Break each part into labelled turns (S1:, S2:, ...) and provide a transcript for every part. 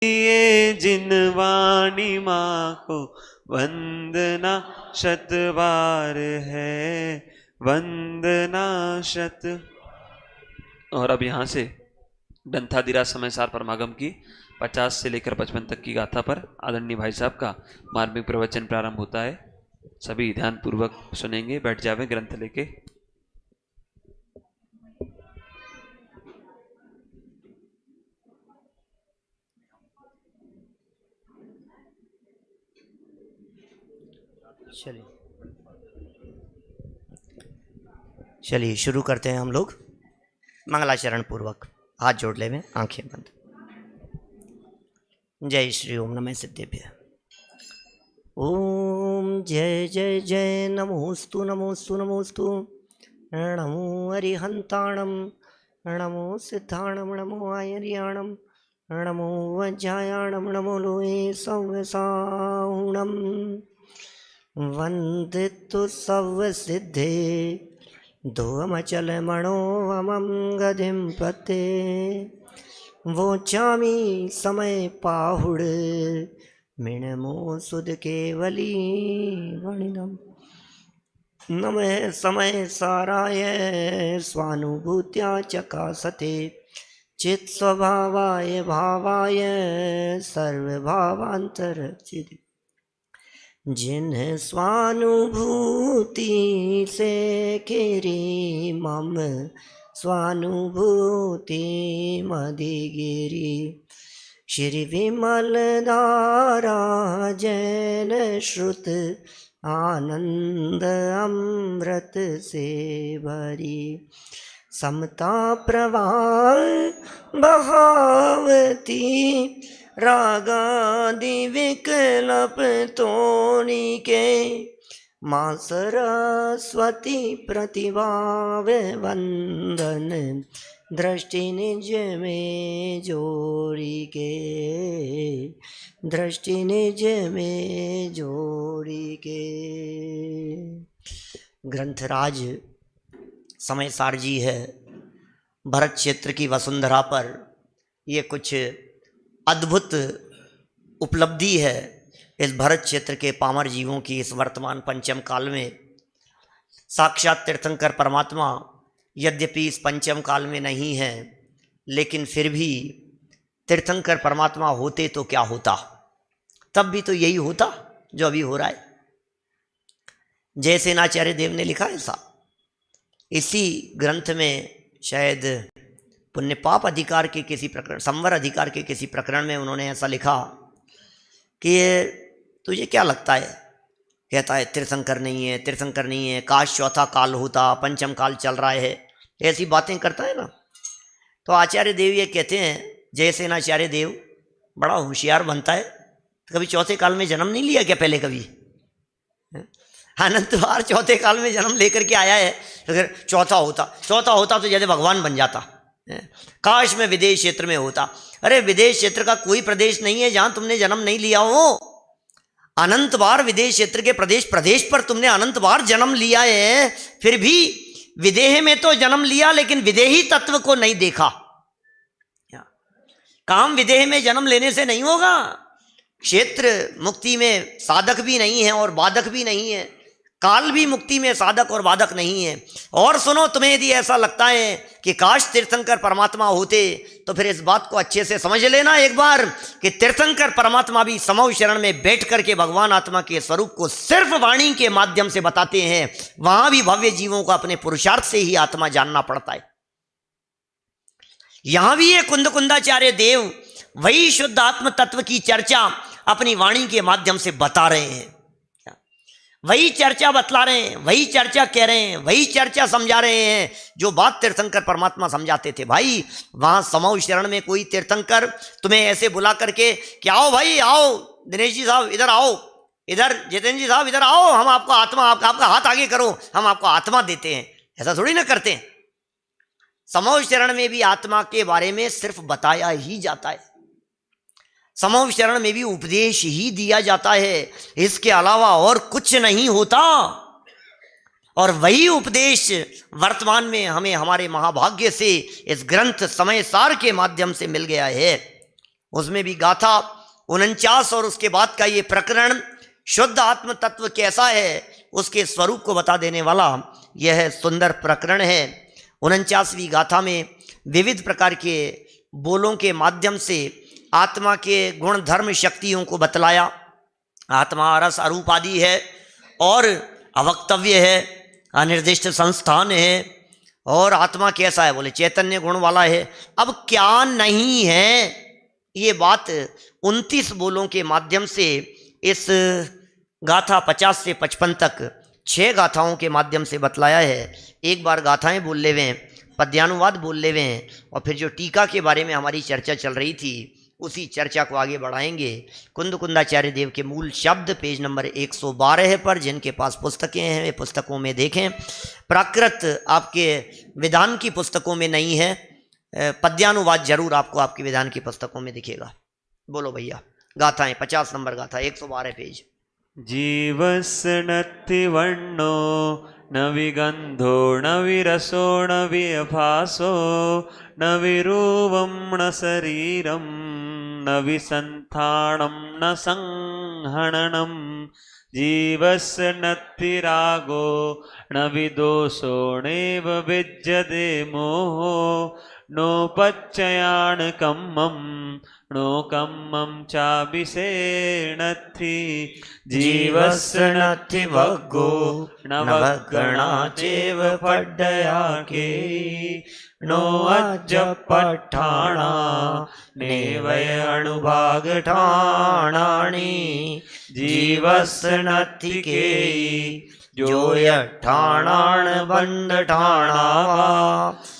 S1: ये जिन वाणी माँ को वंदना शतबार है, वंदना शत। और अब यहाँ से ग्रंथाधिराज समय सार परमागम की 50 से लेकर 55 तक की गाथा पर आदरणीय भाई साहब का मार्मिक प्रवचन प्रारंभ होता है। सभी ध्यान पूर्वक सुनेंगे, बैठ जावे ग्रंथ लेके।
S2: चलिए शुरू करते हैं हम लोग मंगलाचरण पूर्वक। हाथ जोड़ ले में, आंखें बंद। जय श्री ओम नमः सिद्धेभ्य। ओम जय जय जय नमोस्तु नमोस्तु नमोस्तु। नमो अरिहंताणम, नमो सिद्धाणम, नमो आयर्याणम, नमो वज्रायाणम, नमो लोहे सव्यसाहुणम। वंदितु सव्यसिद्धे धोमचल मनोवमं गतिं पते। वोचामी समय पाहुड़ मिणमो सुध केवली वणिनम। नमः समय साराय स्वानुभूत्या चकासते चित् स्वभावाय भावाय सर्वभावांतरचित्। जिन स्वानुभूति से खेरी मम स्वानुभूति मधिगिरी। श्री विमल धारा जैन श्रुत आनंद अमृत से भरी। समता प्रवाह बहावती रागादि विकल्प तोणी के। माँ सरस्वती प्रतिभा वंदन दृष्टि निज में जोड़ी के। दृष्टि निज में जोड़ी के। ग्रंथराज समय सार जी है भरत क्षेत्र की वसुंधरा पर ये कुछ अद्भुत उपलब्धि है इस भरत क्षेत्र के पामर जीवों की। इस वर्तमान पंचम काल में साक्षात तीर्थंकर परमात्मा यद्यपि इस पंचम काल में नहीं है, लेकिन फिर भी तीर्थंकर परमात्मा होते तो क्या होता, तब भी तो यही होता जो अभी हो रहा है। जयसेनाचार्य देव ने लिखा ऐसा इसी ग्रंथ में, शायद पुण्य पाप अधिकार के किसी प्रकरण, संवर अधिकार के किसी प्रकरण में उन्होंने ऐसा लिखा कि तुझे क्या लगता है, कहता है तीर्थंकर नहीं है, तीर्थंकर नहीं है, काश चौथा काल होता, पंचम काल चल रहा है, ऐसी बातें करता है ना। तो आचार्य देव ये कहते हैं, जयसेनाचार्य देव बड़ा होशियार बनता है, तो कभी चौथे काल में जन्म नहीं लिया क्या पहले कभी? अनंत बार चौथे काल में जन्म लेकर के आया है। अगर चौथा होता तो जैसे भगवान बन जाता। काश में विदेश क्षेत्र में होता। अरे विदेश क्षेत्र का कोई प्रदेश नहीं है जहां तुमने जन्म नहीं लिया हो। अनंत बार विदेश क्षेत्र के प्रदेश पर तुमने अनंत बार जन्म लिया है, फिर भी विदेह में तो जन्म लिया लेकिन विदेही तत्व को नहीं देखा। काम विदेह में जन्म लेने से नहीं होगा। क्षेत्र मुक्ति में साधक भी नहीं है और बाधक भी नहीं है, काल भी मुक्ति में साधक और बाधक नहीं है। और सुनो, तुम्हें यदि ऐसा लगता है कि काश तीर्थंकर परमात्मा होते, तो फिर इस बात को अच्छे से समझ लेना एक बार कि तीर्थंकर परमात्मा भी समौ शरण में बैठ करके भगवान आत्मा के स्वरूप को सिर्फ वाणी के माध्यम से बताते हैं। वहां भी भव्य जीवों को अपने पुरुषार्थ से ही आत्मा जानना पड़ता है। यहां भी ये कुंदकुंदाचार्य देव वही शुद्ध आत्म तत्व की चर्चा अपनी वाणी के माध्यम से बता रहे हैं, वही चर्चा बतला रहे हैं, वही चर्चा कह रहे हैं, वही चर्चा समझा रहे हैं जो बात तीर्थंकर परमात्मा समझाते थे। भाई वहां समौ शरण में कोई तीर्थंकर तुम्हें ऐसे बुला करके कि आओ भाई आओ, दिनेश जी साहब इधर आओ, इधर जितेंद्र जी साहब इधर आओ, हम आपको आत्मा, आपका हाथ आगे करो, हम आपको आत्मा देते हैं, ऐसा थोड़ी ना करते हैं। समौ शरण में भी आत्मा के बारे में सिर्फ बताया ही जाता है, समौ शरण में भी उपदेश ही दिया जाता है, इसके अलावा और कुछ नहीं होता। और वही उपदेश वर्तमान में हमें हमारे महाभाग्य से इस ग्रंथ समय सार के माध्यम से मिल गया है। उसमें भी गाथा 49 और उसके बाद का ये प्रकरण शुद्ध आत्म तत्व कैसा है उसके स्वरूप को बता देने वाला यह सुंदर प्रकरण है। 49वीं गाथा में विविध प्रकार के बोलों के माध्यम से आत्मा के गुण धर्म शक्तियों को बतलाया। आत्मा रस अरूप आदि है और अवक्तव्य है, अनिर्दिष्ट संस्थान है। और आत्मा कैसा है, बोले चैतन्य गुण वाला है। अब क्या नहीं है, ये बात 29 बोलों के माध्यम से इस गाथा 50 से 55 तक 6 गाथाओं के माध्यम से बतलाया है। एक बार गाथाएं बोल ले हुए, पद्यानुवाद बोल ले हुए, और फिर जो टीका के बारे में हमारी चर्चा चल रही थी उसी चर्चा को आगे बढ़ाएंगे। कुंद कुंदाचार्य देव के मूल शब्द पेज नंबर 112 पर, जिनके पास पुस्तकें हैं वे पुस्तकों में देखें। प्राकृत आपके विधान की पुस्तकों में नहीं है, पद्यानुवाद जरूर आपको आपके विधान की पुस्तकों में दिखेगा। बोलो भैया, गाथाएं 50 नंबर गाथा 112 पेज।
S1: जीवस्य नत्ति वर्णो न विगंधो न विरसो न विभासो न विरूपं न शरीरं न विसंथानं न संहननं। जीवस्य नत्ति रागो न विदोषो नैव विद्यते मोहो नोपच्चयान् कम्मं नो कम्मं चाभिषेणत्ति। जीवस्य नत्ति वग्गो न वग्गणा चैव पड्डयाके नो अज्जपट्ठाणा नेवय अणुभागठाणानि। जीवस्य नत्ति केयि जो यठाणान् बन्धठाणा वा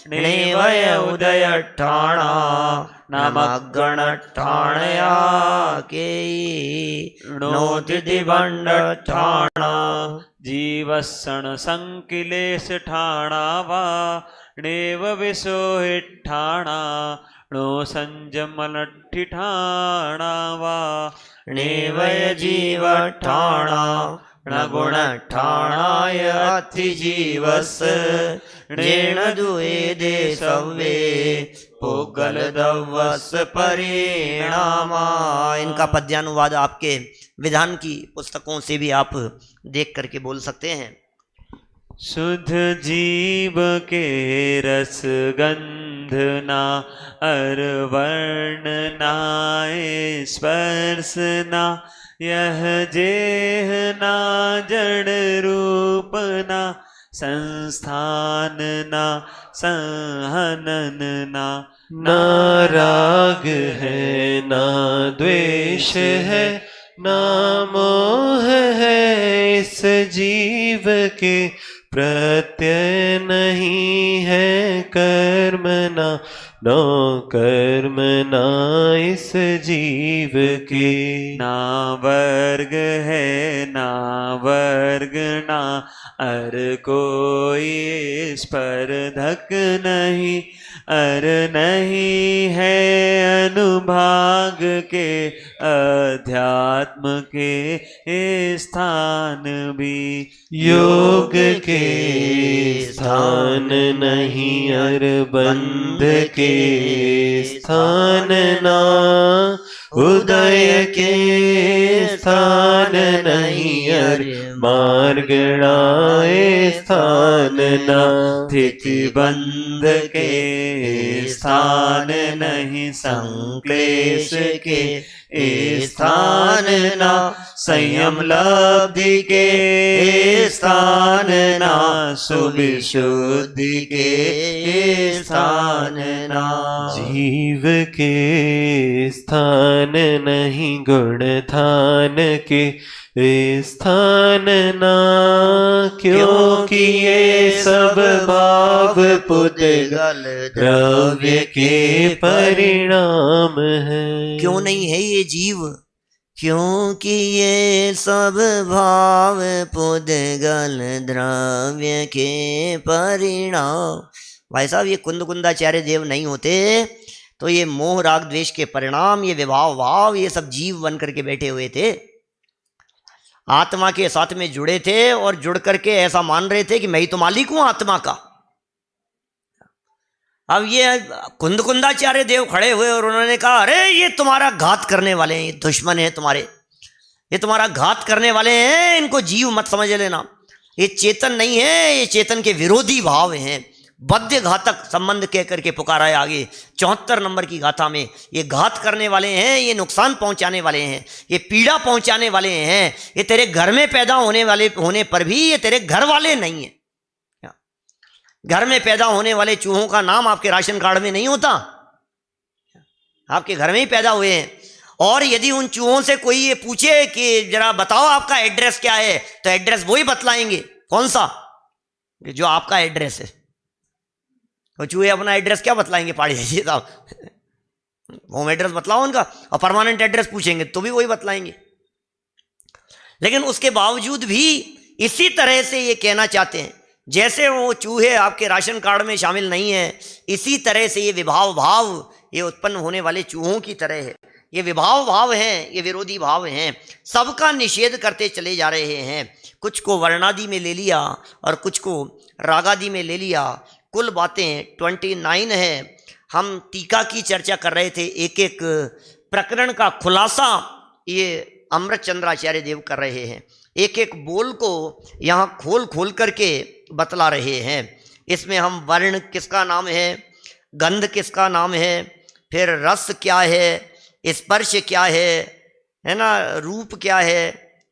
S1: नेवय उदयठाणा नमग्गणठाणया केयि नोतिथि बन्धठाणा। जीवस्सण संकिलेशठाणा वा नेव विशोहिठाणा नो संजमलट्ठिठाणा वा नेवय जीवठाणा न गुणठाणाय अतिजीवस् नेण दुएदे सव्वे पुगलदवस् परिणामा।
S2: इनका पद्यानुवाद आपके विधान की पुस्तकों से भी आप देख करके बोल सकते हैं।
S1: शुद्ध जीव के रस गंध ना अर वर्ण नाए स्पर्श ना यह जेह ना जड़ रूप ना संस्थान ना संहनन ना।
S3: ना राग है ना द्वेष है ना मोह है इस जीव के प्रत्यय नहीं है कर्म ना नो कर्म ना इस जीव के।
S1: ना वर्ग है ना वर्ग ना अर कोई स्पर्धक नहीं अर नहीं है अनुभाग के अध्यात्म के स्थान भी।
S3: योग के स्थान नहीं अर बंध के स्थान ना उदय के स्थान नहीं अर मार्गणाए स्थान ना
S1: स्थिति बंध के स्थान नहीं संक्लेश के स्थान ना संयम लब्धि के स्थान ना सुविशुद्धि के स्थान ना।
S3: जीव के स्थान नहीं गुण थान के स्थान ना क्योंकि ये सब भाव पुद्गल द्रव्य के परिणाम है।
S2: क्यों नहीं है ये जीव, क्योंकि ये सब भाव पुद्गल द्रव्य के परिणाम। भाई साहब, ये कुंद कुंदाचार्य देव नहीं होते तो ये मोह राग द्वेष के परिणाम, ये विभाव भाव, ये सब जीव बन करके बैठे हुए थे। आत्मा के साथ में जुड़े थे और जुड़ करके ऐसा मान रहे थे कि मैं ही तो मालिक हूं आत्मा का। अब ये कुंदकुंदाचार्य देव खड़े हुए और उन्होंने कहा, अरे ये तुम्हारा घात करने वाले हैं, ये दुश्मन है तुम्हारे, ये तुम्हारा घात करने वाले हैं, इनको जीव मत समझ लेना, ये चेतन नहीं है, ये चेतन के विरोधी भाव हैं। बद्य घातक संबंध कह करके पुकारा है आगे 74 नंबर की गाथा में। ये घात करने वाले हैं, ये नुकसान पहुंचाने वाले हैं, ये पीड़ा पहुंचाने वाले हैं, ये तेरे घर में पैदा होने पर भी ये तेरे घर वाले नहीं है। घर में पैदा होने वाले चूहों का नाम आपके राशन कार्ड में नहीं होता, आपके घर में ही पैदा हुए हैं। और यदि उन चूहों से कोई ये पूछे कि जरा बताओ आपका एड्रेस क्या है, तो एड्रेस वही बतलाएंगे। कौन सा? जो आपका एड्रेस है। तो चूहे अपना एड्रेस क्या बतलाएंगे? पहाड़ी जी साहब, होम एड्रेस बतलाओ उनका, और परमानेंट एड्रेस पूछेंगे तो भी वही बतलाएंगे। लेकिन उसके बावजूद भी इसी तरह से ये कहना चाहते हैं, जैसे वो चूहे आपके राशन कार्ड में शामिल नहीं है, इसी तरह से ये विभाव भाव ये उत्पन्न होने वाले चूहों की तरह है। ये विभाव भाव हैं, ये विरोधी भाव हैं, सबका निषेध करते चले जा रहे हैं। कुछ को वर्णादि में ले लिया और कुछ को रागादि में ले लिया। कुल बातें 29 है। हम टीका की चर्चा कर रहे थे, एक एक प्रकरण का खुलासा ये अमृत चंद्राचार्य देव कर रहे हैं, एक एक बोल को यहाँ खोल खोल करके बतला रहे हैं। इसमें हम वर्ण किसका नाम है, गंध किसका नाम है, फिर रस क्या है, स्पर्श क्या है ना, रूप क्या है,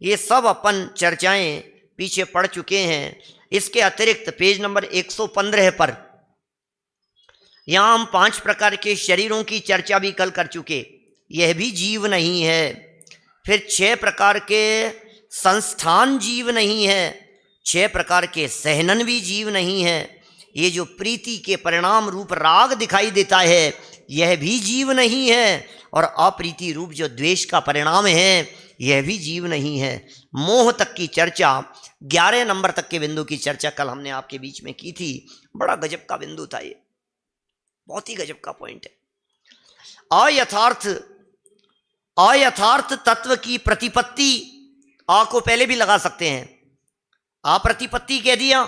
S2: ये सब अपन चर्चाएं पीछे पढ़ चुके हैं। इसके अतिरिक्त पेज नंबर 115 पर यहाँ हम 5 प्रकार के शरीरों की चर्चा भी कल कर चुके, यह भी जीव नहीं है। फिर 6 प्रकार के संस्थान जीव नहीं है, 6 प्रकार के सहनन भी जीव नहीं है। ये जो प्रीति के परिणाम रूप राग दिखाई देता है, यह भी जीव नहीं है। और अप्रीति रूप जो द्वेष का परिणाम है, यह भी जीव नहीं है। मोह तक की चर्चा, 11 नंबर तक के बिंदु की चर्चा कल हमने आपके बीच में की थी। बड़ा गजब का बिंदु था ये, बहुत ही गजब का पॉइंट है। अयथार्थ तत्व की प्रतिपत्ति, आ को पहले भी लगा सकते हैं, अप्रतिपत्ति कह दिया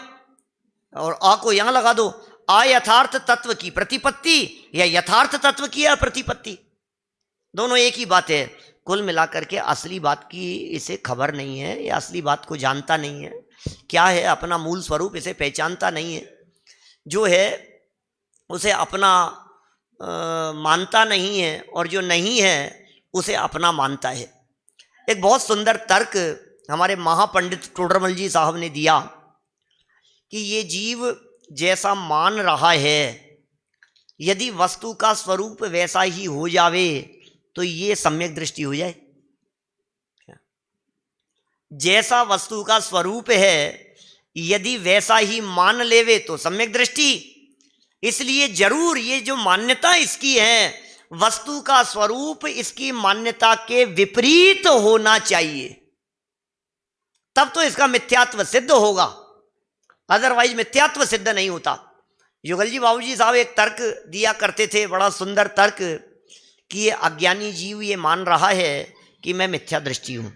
S2: और आ को यहां लगा दो। अयथार्थ तत्व की प्रतिपत्ति या यथार्थ तत्व की अप्रतिपत्ति, दोनों एक ही बात है। कुल मिलाकर के असली बात की इसे खबर नहीं है, या असली बात को जानता नहीं है, क्या है अपना मूल स्वरूप इसे पहचानता नहीं है, जो है उसे अपना मानता नहीं है, और जो नहीं है उसे अपना मानता है। एक बहुत सुंदर तर्क हमारे महापंडित टोडरमल जी साहब ने दिया कि ये जीव जैसा मान रहा है, यदि वस्तु का स्वरूप वैसा ही हो जावे तो ये सम्यक दृष्टि हो जाए। जैसा वस्तु का स्वरूप है यदि वैसा ही मान लेवे तो सम्यक दृष्टि। इसलिए जरूर ये जो मान्यता इसकी है, वस्तु का स्वरूप इसकी मान्यता के विपरीत होना चाहिए, तब तो इसका मिथ्यात्व सिद्ध होगा, अदरवाइज मिथ्यात्व सिद्ध नहीं होता। युगल जी बाबूजी साहब एक तर्क दिया करते थे, बड़ा सुंदर तर्क, कि ये अज्ञानी जीव ये मान रहा है कि मैं मिथ्या दृष्टि हूं,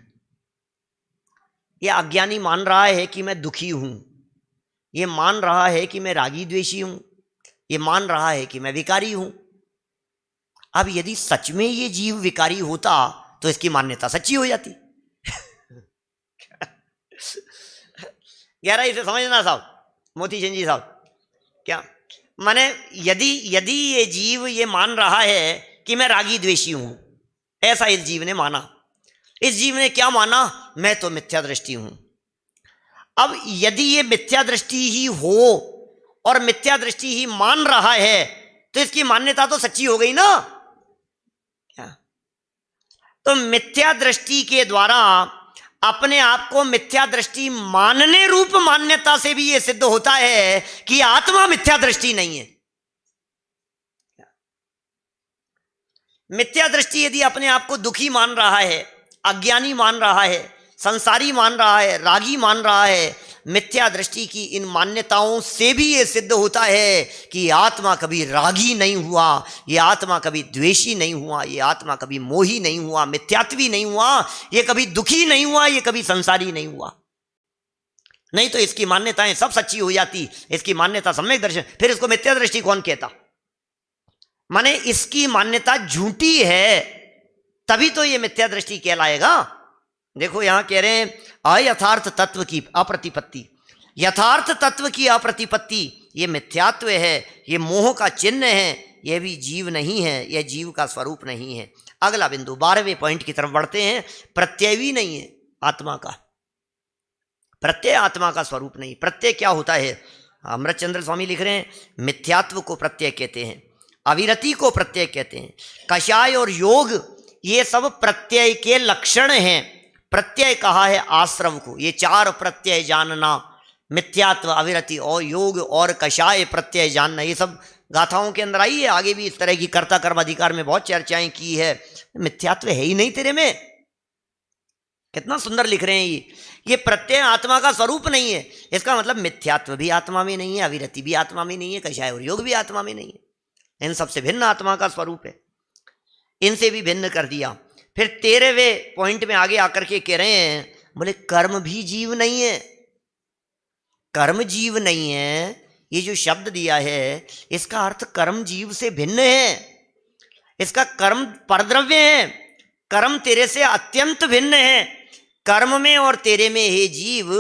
S2: ये अज्ञानी मान रहा है कि मैं दुखी हूं, ये मान रहा है कि मैं रागी द्वेषी हूं, ये मान रहा है कि मैं विकारी हूं। अब यदि सच में ये जीव विकारी होता तो इसकी मान्यता सच्ची हो जाती। गहराई से समझना साहब, मोती चंद जी साहब, क्या माने, यदि ये जीव ये मान रहा है कि मैं रागी द्वेषी हूं, ऐसा इस जीव ने माना। इस जीव ने क्या माना? मैं तो मिथ्या दृष्टि हूं। अब यदि ये मिथ्या दृष्टि ही हो और मिथ्या दृष्टि ही मान रहा है तो इसकी मान्यता तो सच्ची हो गई ना। क्या? तो मिथ्या दृष्टि के द्वारा अपने आप को मिथ्या दृष्टि मानने रूप मान्यता से भी यह सिद्ध होता है कि आत्मा मिथ्या दृष्टि नहीं है। मिथ्या दृष्टि यदि अपने आप को दुखी मान रहा है, अज्ञानी मान रहा है, संसारी मान रहा है, रागी मान रहा है, मिथ्या दृष्टि की इन मान्यताओं से भी यह सिद्ध होता है कि ये आत्मा कभी रागी नहीं हुआ, ये आत्मा कभी द्वेषी नहीं हुआ, ये आत्मा कभी मोही नहीं हुआ, मिथ्यात्वी नहीं हुआ, ये कभी दुखी नहीं हुआ, ये कभी संसारी नहीं हुआ। नहीं तो इसकी मान्यताएं सब सच्ची हो जाती, इसकी मान्यता सम्यक दर्शन, फिर इसको मिथ्या दृष्टि कौन कहता? माने इसकी मान्यता झूठी है, तभी तो ये मिथ्या दृष्टि कहलाएगा। देखो यहां कह रहे हैं अयथार्थ तत्व की अप्रतिपत्ति। यथार्थ तत्व की अप्रतिपत्ति ये मिथ्यात्व है, ये मोह का चिन्ह है, यह भी जीव नहीं है, यह जीव का स्वरूप नहीं है। अगला बिंदु 12वें पॉइंट की तरफ बढ़ते हैं। प्रत्यय भी नहीं है आत्मा का, प्रत्यय आत्मा का स्वरूप नहीं। प्रत्यय क्या होता है? अमृतचंद्र स्वामी लिख रहे हैं मिथ्यात्व को प्रत्यय कहते हैं, अविरति को प्रत्यय कहते हैं, कषाय और योग ये सब प्रत्यय के लक्षण हैं। प्रत्यय कहा है आश्रव को, ये चार प्रत्यय जानना, मिथ्यात्व, अविरति और योग और कषाय प्रत्यय जानना, ये सब गाथाओं के अंदर आई है। आगे भी इस तरह की कर्ता कर्म अधिकार में बहुत चर्चाएं की है। मिथ्यात्व है ही नहीं तेरे में, कितना सुंदर लिख रहे हैं ये प्रत्यय आत्मा का स्वरूप नहीं है। इसका मतलब मिथ्यात्व भी आत्मा में नहीं है, अविरति भी आत्मा में नहीं है, कषाय और योग भी आत्मा में नहीं है। इन सबसे भिन्न आत्मा का स्वरूप है, इनसे भी भिन्न कर दिया। फिर 13वें पॉइंट में आगे आकर के कह रहे हैं, बोले कर्म भी जीव नहीं है। कर्म जीव नहीं है, ये जो शब्द दिया है इसका अर्थ कर्म जीव से भिन्न है। इसका कर्म परद्रव्य है, कर्म तेरे से अत्यंत भिन्न है। कर्म में और तेरे में हे जीव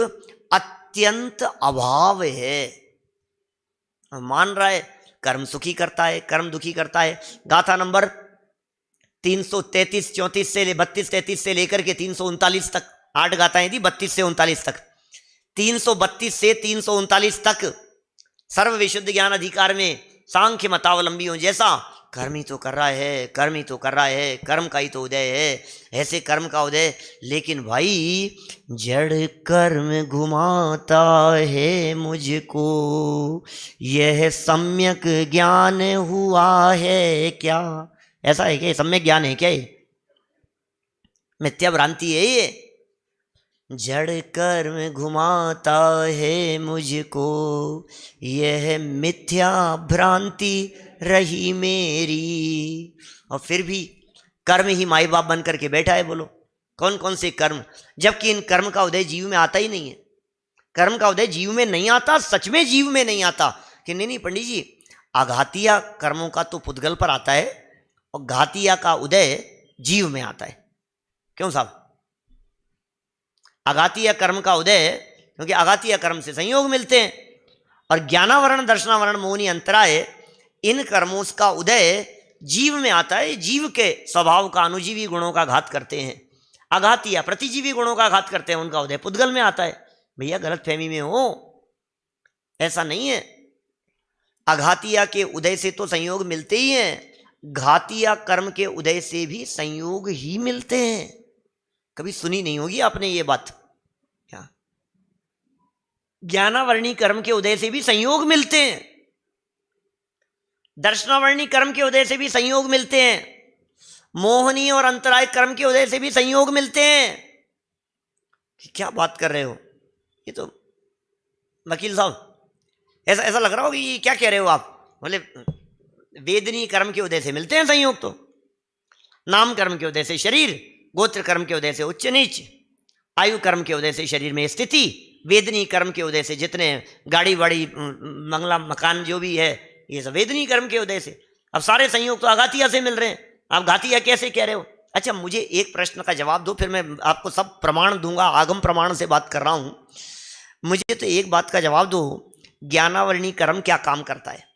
S2: अत्यंत अभाव है। मान रहा है कर्म सुखी करता है, कर्म दुखी करता है। गाथा नंबर 333 34 से 32 33 से लेकर के 339 तक 8 गाथाएं दी, 32 से 39 तक। 332 से 339 तक सर्व विशुद्ध ज्ञान अधिकार में सांख्य मतावलंबियों जैसा कर्म ही तो कर रहा है, कर्म ही तो कर रहा है, कर्म का ही तो उदय है, ऐसे कर्म का उदय। लेकिन भाई जड़ कर्म घुमाता है मुझको, यह सम्यक ज्ञान हुआ है क्या? ऐसा है क्या? सम्यक ज्ञान है क्या? ये मिथ्या भ्रांति है ये। जड़ कर्म घुमाता है मुझको, यह मिथ्या भ्रांति रही मेरी। और फिर भी कर्म ही माई बाप बन करके बैठा है। बोलो कौन कौन से कर्म, जबकि इन कर्म का उदय जीव में आता ही नहीं है। कर्म का उदय जीव में नहीं आता, सच में जीव में नहीं आता। कि नहीं पंडित जी, आघातिया कर्मों का तो पुद्गल पर आता है और घातिया का उदय जीव में आता है। क्यों साहब? आघातीय कर्म का उदय, क्योंकि आघातीय कर्म से संयोग मिलते हैं, और ज्ञानावरण दर्शनावरण मोहनी अंतराय, इन कर्मों का उदय जीव में आता है। जीव के स्वभाव का अनुजीवी गुणों का घात करते हैं। आघातीय प्रतिजीवी गुणों का घात करते हैं, उनका उदय पुद्गल में आता है। भैया गलत फहमी में हो, ऐसा नहीं है। आघातीय के उदय से तो संयोग मिलते ही हैं, घातीय कर्म के उदय से भी संयोग ही मिलते हैं। कभी सुनी नहीं होगी आपने ये बात। क्या? ज्ञानावर्णी कर्म के उदय से भी संयोग मिलते हैं, दर्शनावर्णी कर्म के उदय से भी संयोग मिलते हैं, मोहनी और अंतराय कर्म के उदय से भी संयोग मिलते हैं। क्या बात कर रहे हो? ये तो वकील साहब ऐसा लग रहा हो कि ये क्या कह रहे हो आप? बोले वेदनी कर्म के उदय से मिलते हैं संयोग, तो नाम कर्म के उदय से शरीर, गोत्र कर्म के उदय से उच्च नीच, आयु कर्म के उदय से शरीर में स्थिति, वेदनी कर्म के उदय से जितने गाड़ी वाड़ी बंगला मकान जो भी है, ये सब वेदनी कर्म के उदय से। अब सारे संयोग तो आघातिया से मिल रहे हैं, आप घातिया कैसे कह रहे हो? अच्छा मुझे एक प्रश्न का जवाब दो, फिर मैं आपको सब प्रमाण दूंगा, आगम प्रमाण से बात कर रहा हूं। मुझे तो एक बात का जवाब दो, ज्ञानावर्णी कर्म क्या काम करता है?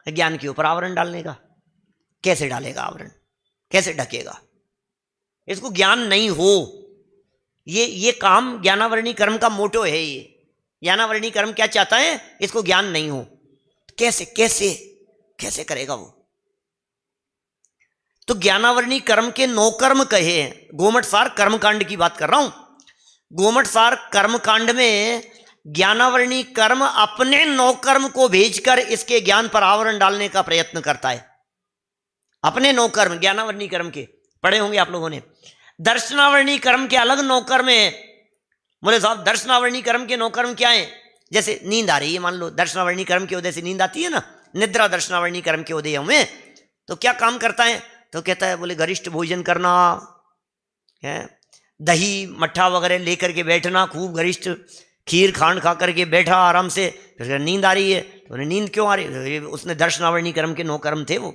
S2: ज्ञान के ऊपर आवरण डालने का। कैसे डालेगा आवरण? कैसे ढकेगा? इसको ज्ञान नहीं हो, ये काम ज्ञानावर्णी कर्म का मोटो है। ये ज्ञानावर्णी कर्म क्या चाहता है? इसको ज्ञान नहीं हो। कैसे कैसे कैसे करेगा वो? तो ज्ञानावर्णी कर्म के 9 कर्म कहे हैं। गोमटसार कर्मकांड की बात कर रहा हूं। गोमटसार कर्मकांड में ज्ञानावर्णी कर्म अपने 9 कर्म को भेजकर इसके ज्ञान पर आवरण डालने का प्रयत्न करता है। अपने 9 कर्म ज्ञानावर्णी कर्म के पढ़े होंगे आप लोगों ने। दर्शनावर्णी कर्म के अलग 9 कर्म है। बोले साहब दर्शनावर्णी कर्म के 9 कर्म क्या है? जैसे नींद आ रही है, मान लो दर्शनावर्णी कर्म के उदय से नींद आती है ना, निद्रा दर्शनावर्णी कर्म के उदय में, तो क्या काम करता है? तो कहता है बोले गरिष्ठ भोजन करना है, दही मट्ठा वगैरह लेकर के बैठना खूब गरिष्ठ, खीर खांड खा करके बैठा आराम से, फिर नींद आ रही है तो उन्हें नींद क्यों आ रही है? उसने दर्शनावरणी कर्म के 9 कर्म थे वो।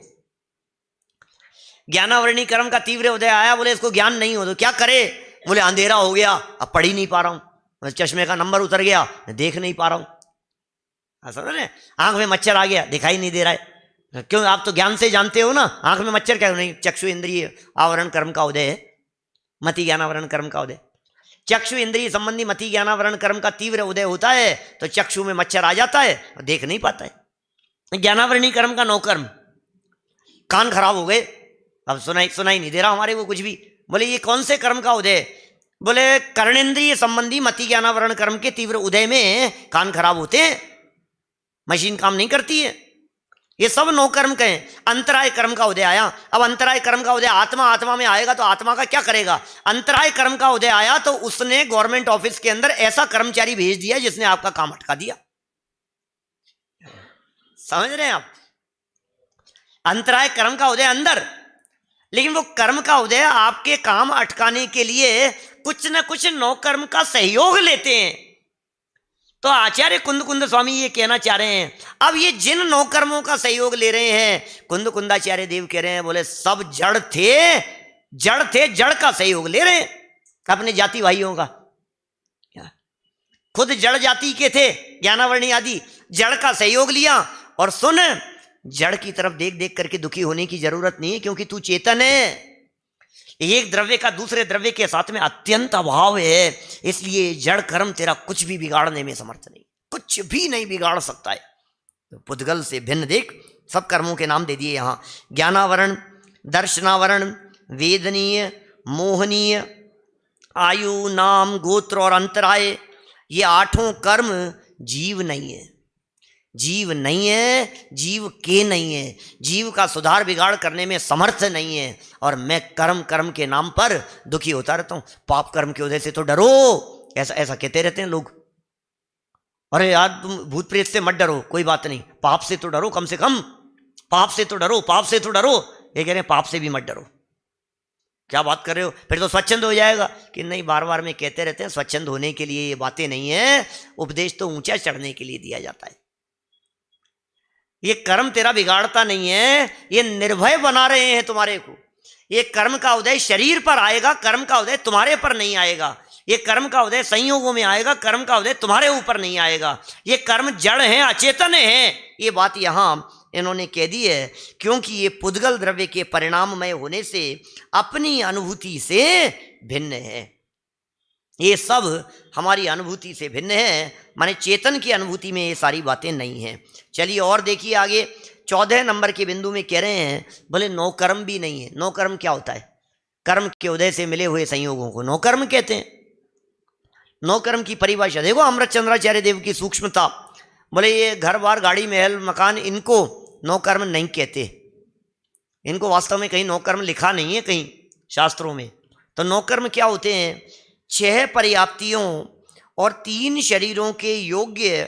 S2: ज्ञानावरणी कर्म का तीव्र उदय आया, बोले इसको ज्ञान नहीं हो तो क्या करे? बोले अंधेरा हो गया, अब पढ़ ही नहीं पा रहा हूं, चश्मे का नंबर उतर गया, देख नहीं पा रहा हूं। समझ रहे? आंख में मच्छर आ गया, दिखाई नहीं दे रहा है। क्यों? आप तो ज्ञान से जानते हो ना, आंख में मच्छर क्या? नहीं, चक्षु इंद्रिय आवरण कर्म का उदय है, मति ज्ञानावरण कर्म का उदय। चक्षु इंद्रिय संबंधी मति ज्ञानावरण कर्म का तीव्र उदय होता है तो चक्षु में मच्छर आ जाता है और देख नहीं पाता है। ज्ञानावरणी कर्म का 9 कर्म, कान खराब हो गए, अब सुनाई नहीं दे रहा हमारे को कुछ भी। बोले ये कौन से कर्म का उदय? बोले कर्णेंद्रिय संबंधी मति ज्ञानावरण कर्म के तीव्र उदय में कान खराब होते हैं, मशीन काम नहीं करती है। ये सब 9 कर्म के हैं। अंतराय कर्म का उदय आया। अब अंतराय कर्म का उदय आत्मा में आएगा तो आत्मा का क्या करेगा? अंतराय कर्म का उदय आया तो उसने गवर्नमेंट ऑफिस के अंदर ऐसा कर्मचारी भेज दिया जिसने आपका काम अटका दिया। समझ रहे हैं आप? अंतराय कर्म का उदय अंदर, लेकिन वो कर्म का उदय आपके काम अटकाने के लिए कुछ न कुछ 9 कर्म का सहयोग लेते हैं। तो आचार्य कुंद स्वामी ये कहना चाह रहे हैं, अब ये जिन 9 कर्मों का सहयोग ले रहे हैं, कुंदाचार्य देव कह रहे हैं, बोले सब जड़ थे, जड़ का सहयोग ले रहे हैं अपने जाति भाइयों का। खुद जड़ जाति के थे, ज्ञानावरणी आदि, जड़ का सहयोग लिया। और सुन, जड़ की तरफ देख देख करके दुखी होने की जरूरत नहीं है, क्योंकि तू चेतन है। एक द्रव्य का दूसरे द्रव्य के साथ में अत्यंत अभाव है, इसलिए जड़ कर्म तेरा कुछ भी बिगाड़ने में समर्थ नहीं, कुछ भी नहीं बिगाड़ सकता है। तो पुद्गल से भिन्न देख, सब कर्मों के नाम दे दिए यहां। ज्ञानावरण, दर्शनावरण, वेदनीय, मोहनीय, आयु, नाम, गोत्र और अंतराय, ये 8 कर्म जीव नहीं है। जीव नहीं है, जीव के नहीं है, जीव का सुधार बिगाड़ करने में समर्थ नहीं है। और मैं कर्म के नाम पर दुखी होता रहता हूं। पाप कर्म के उदय से तो डरो, ऐसा कहते रहते हैं लोग। अरे यार तुम भूत प्रेत से मत डरो, कोई बात नहीं, पाप से तो डरो, कम से कम पाप से तो डरो, पाप से तो डरो। ये कह रहे हैं पाप से भी मत डरो। क्या बात कर रहे हो? फिर तो स्वच्छंद हो जाएगा। कि नहीं, बार बार में कहते रहते हैं स्वच्छंद होने के लिए ये बातें नहीं है, उपदेश तो ऊंचा चढ़ने के लिए दिया जाता है। ये कर्म तेरा बिगाड़ता नहीं है, ये निर्भय बना रहे हैं तुम्हारे को। ये कर्म का उदय शरीर पर आएगा, कर्म का उदय तुम्हारे पर नहीं आएगा। ये कर्म का उदय संयोगों में आएगा, कर्म का उदय तुम्हारे ऊपर नहीं आएगा। ये कर्म जड़ हैं, अचेतन हैं। ये बात यहां इन्होंने कह दी है, क्योंकि ये पुद्गल द्रव्य के परिणाममय होने से अपनी अनुभूति से भिन्न है। ये सब हमारी अनुभूति से भिन्न है, माने चेतन की अनुभूति में ये सारी बातें नहीं हैं। चलिए और देखिए आगे 14 नंबर के बिंदु में कह रहे हैं, बोले 9 कर्म भी नहीं है। 9 कर्म क्या होता है? कर्म के उदय से मिले हुए संयोगों को 9 कर्म कहते हैं। 9 कर्म की परिभाषा देखो, अमृतचंद्राचार्य देव की सूक्ष्मता। बोले ये घर बार, गाड़ी, महल, मकान, इनको 9 कर्म नहीं कहते। इनको वास्तव में कहीं 9 कर्म लिखा नहीं है कहीं शास्त्रों में। तो 9 कर्म क्या होते हैं? 6 पर्याप्तियों और 3 शरीरों के योग्य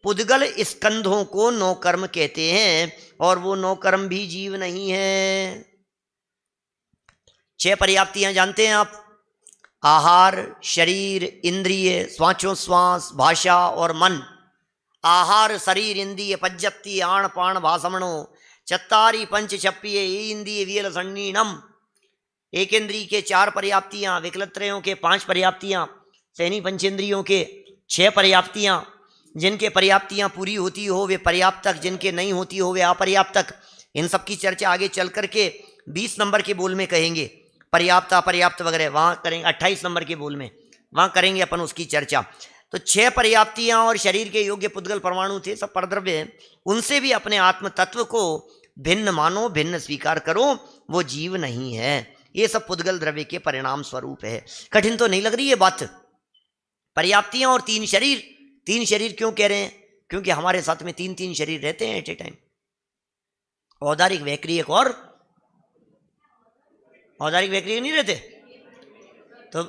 S2: पुद्गल स्कंधों को 9 कर्म कहते हैं। और वो 9 कर्म भी जीव नहीं है। 6 पर्याप्तियां जानते हैं आप? आहार, शरीर, इंद्रिय, श्वासोश्वास, भाषा और मन। आहार शरीर इंद्रिय पज्जत्ति आण पाण भाषमणो चत्तारी पंच छप्पिये इंद्रिय वियल सन्नीनम। एक इंद्रिय के 4 पर्याप्तियां, विकलत्रयों के 5 पर्याप्तियां, सैनी पंचेंद्रियों के 6 पर्याप्तियां। जिनके पर्याप्तियां पूरी होती हो वे पर्याप्तक, जिनके नहीं होती हो वे अपर्याप्तक। इन सब की चर्चा आगे चल करके 20 नंबर के बोल में कहेंगे। पर्याप्त अपर्याप्त वगैरह वहाँ करेंगे, 28 नंबर के बोल में वहाँ करेंगे अपन उसकी चर्चा। तो 6 पर्याप्तियां और शरीर के योग्य पुद्गल परमाणु थे, सब परद्रव्य हैं। उनसे भी अपने आत्म तत्व को भिन्न मानो, भिन्न स्वीकार करो, वो जीव नहीं है। ये सब पुद्गल द्रव्य के परिणाम स्वरूप है। कठिन तो नहीं लग रही है बात? पर्याप्तियां और 3 शरीर। 3 शरीर क्यों कह रहे हैं? क्योंकि हमारे साथ में 3 शरीर रहते हैं एट ए टाइम। औदारिक, वैक्रियक और औदारिक वैक्रियक नहीं रहते? तो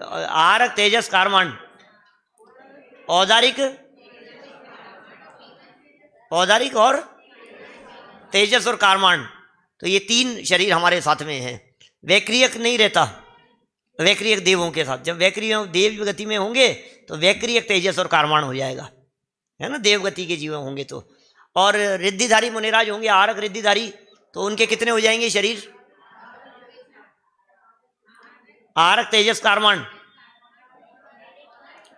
S2: आहारक, तेजस, कारमान। औदारिक और तेजस और कारमान, तो ये 3 शरीर हमारे साथ में हैं। वैक्रियक नहीं रहता, वैक्रियक देवों के साथ। जब वैक्रिय देव गति में होंगे तो वैक्री एक तेजस और कारवाण हो जाएगा, है ना, देवगति के जीव होंगे तो। और रिद्धिधारी मुनिराज होंगे, आरक रिद्धिधारी, तो उनके कितने हो जाएंगे शरीर? आरक तेजस कारवाण।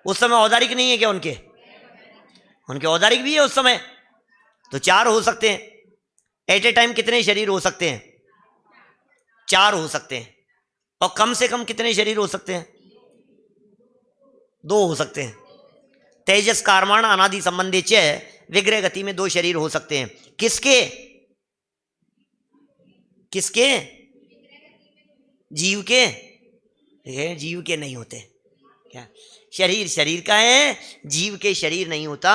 S2: उस समय औदारिक नहीं है क्या उनके? उनके औदारिक भी है उस समय, तो 4 हो सकते हैं। एट ए टाइम कितने शरीर हो सकते हैं? 4 हो सकते हैं। और कम से कम कितने शरीर हो सकते हैं? 2 हो सकते हैं। तेजस कारवाण अनादि संबंधी च विग्रह गति में 2 शरीर हो सकते हैं। किसके? किसके? जीव के? ये जीव के नहीं होते क्या? शरीर शरीर का है, जीव के शरीर नहीं होता,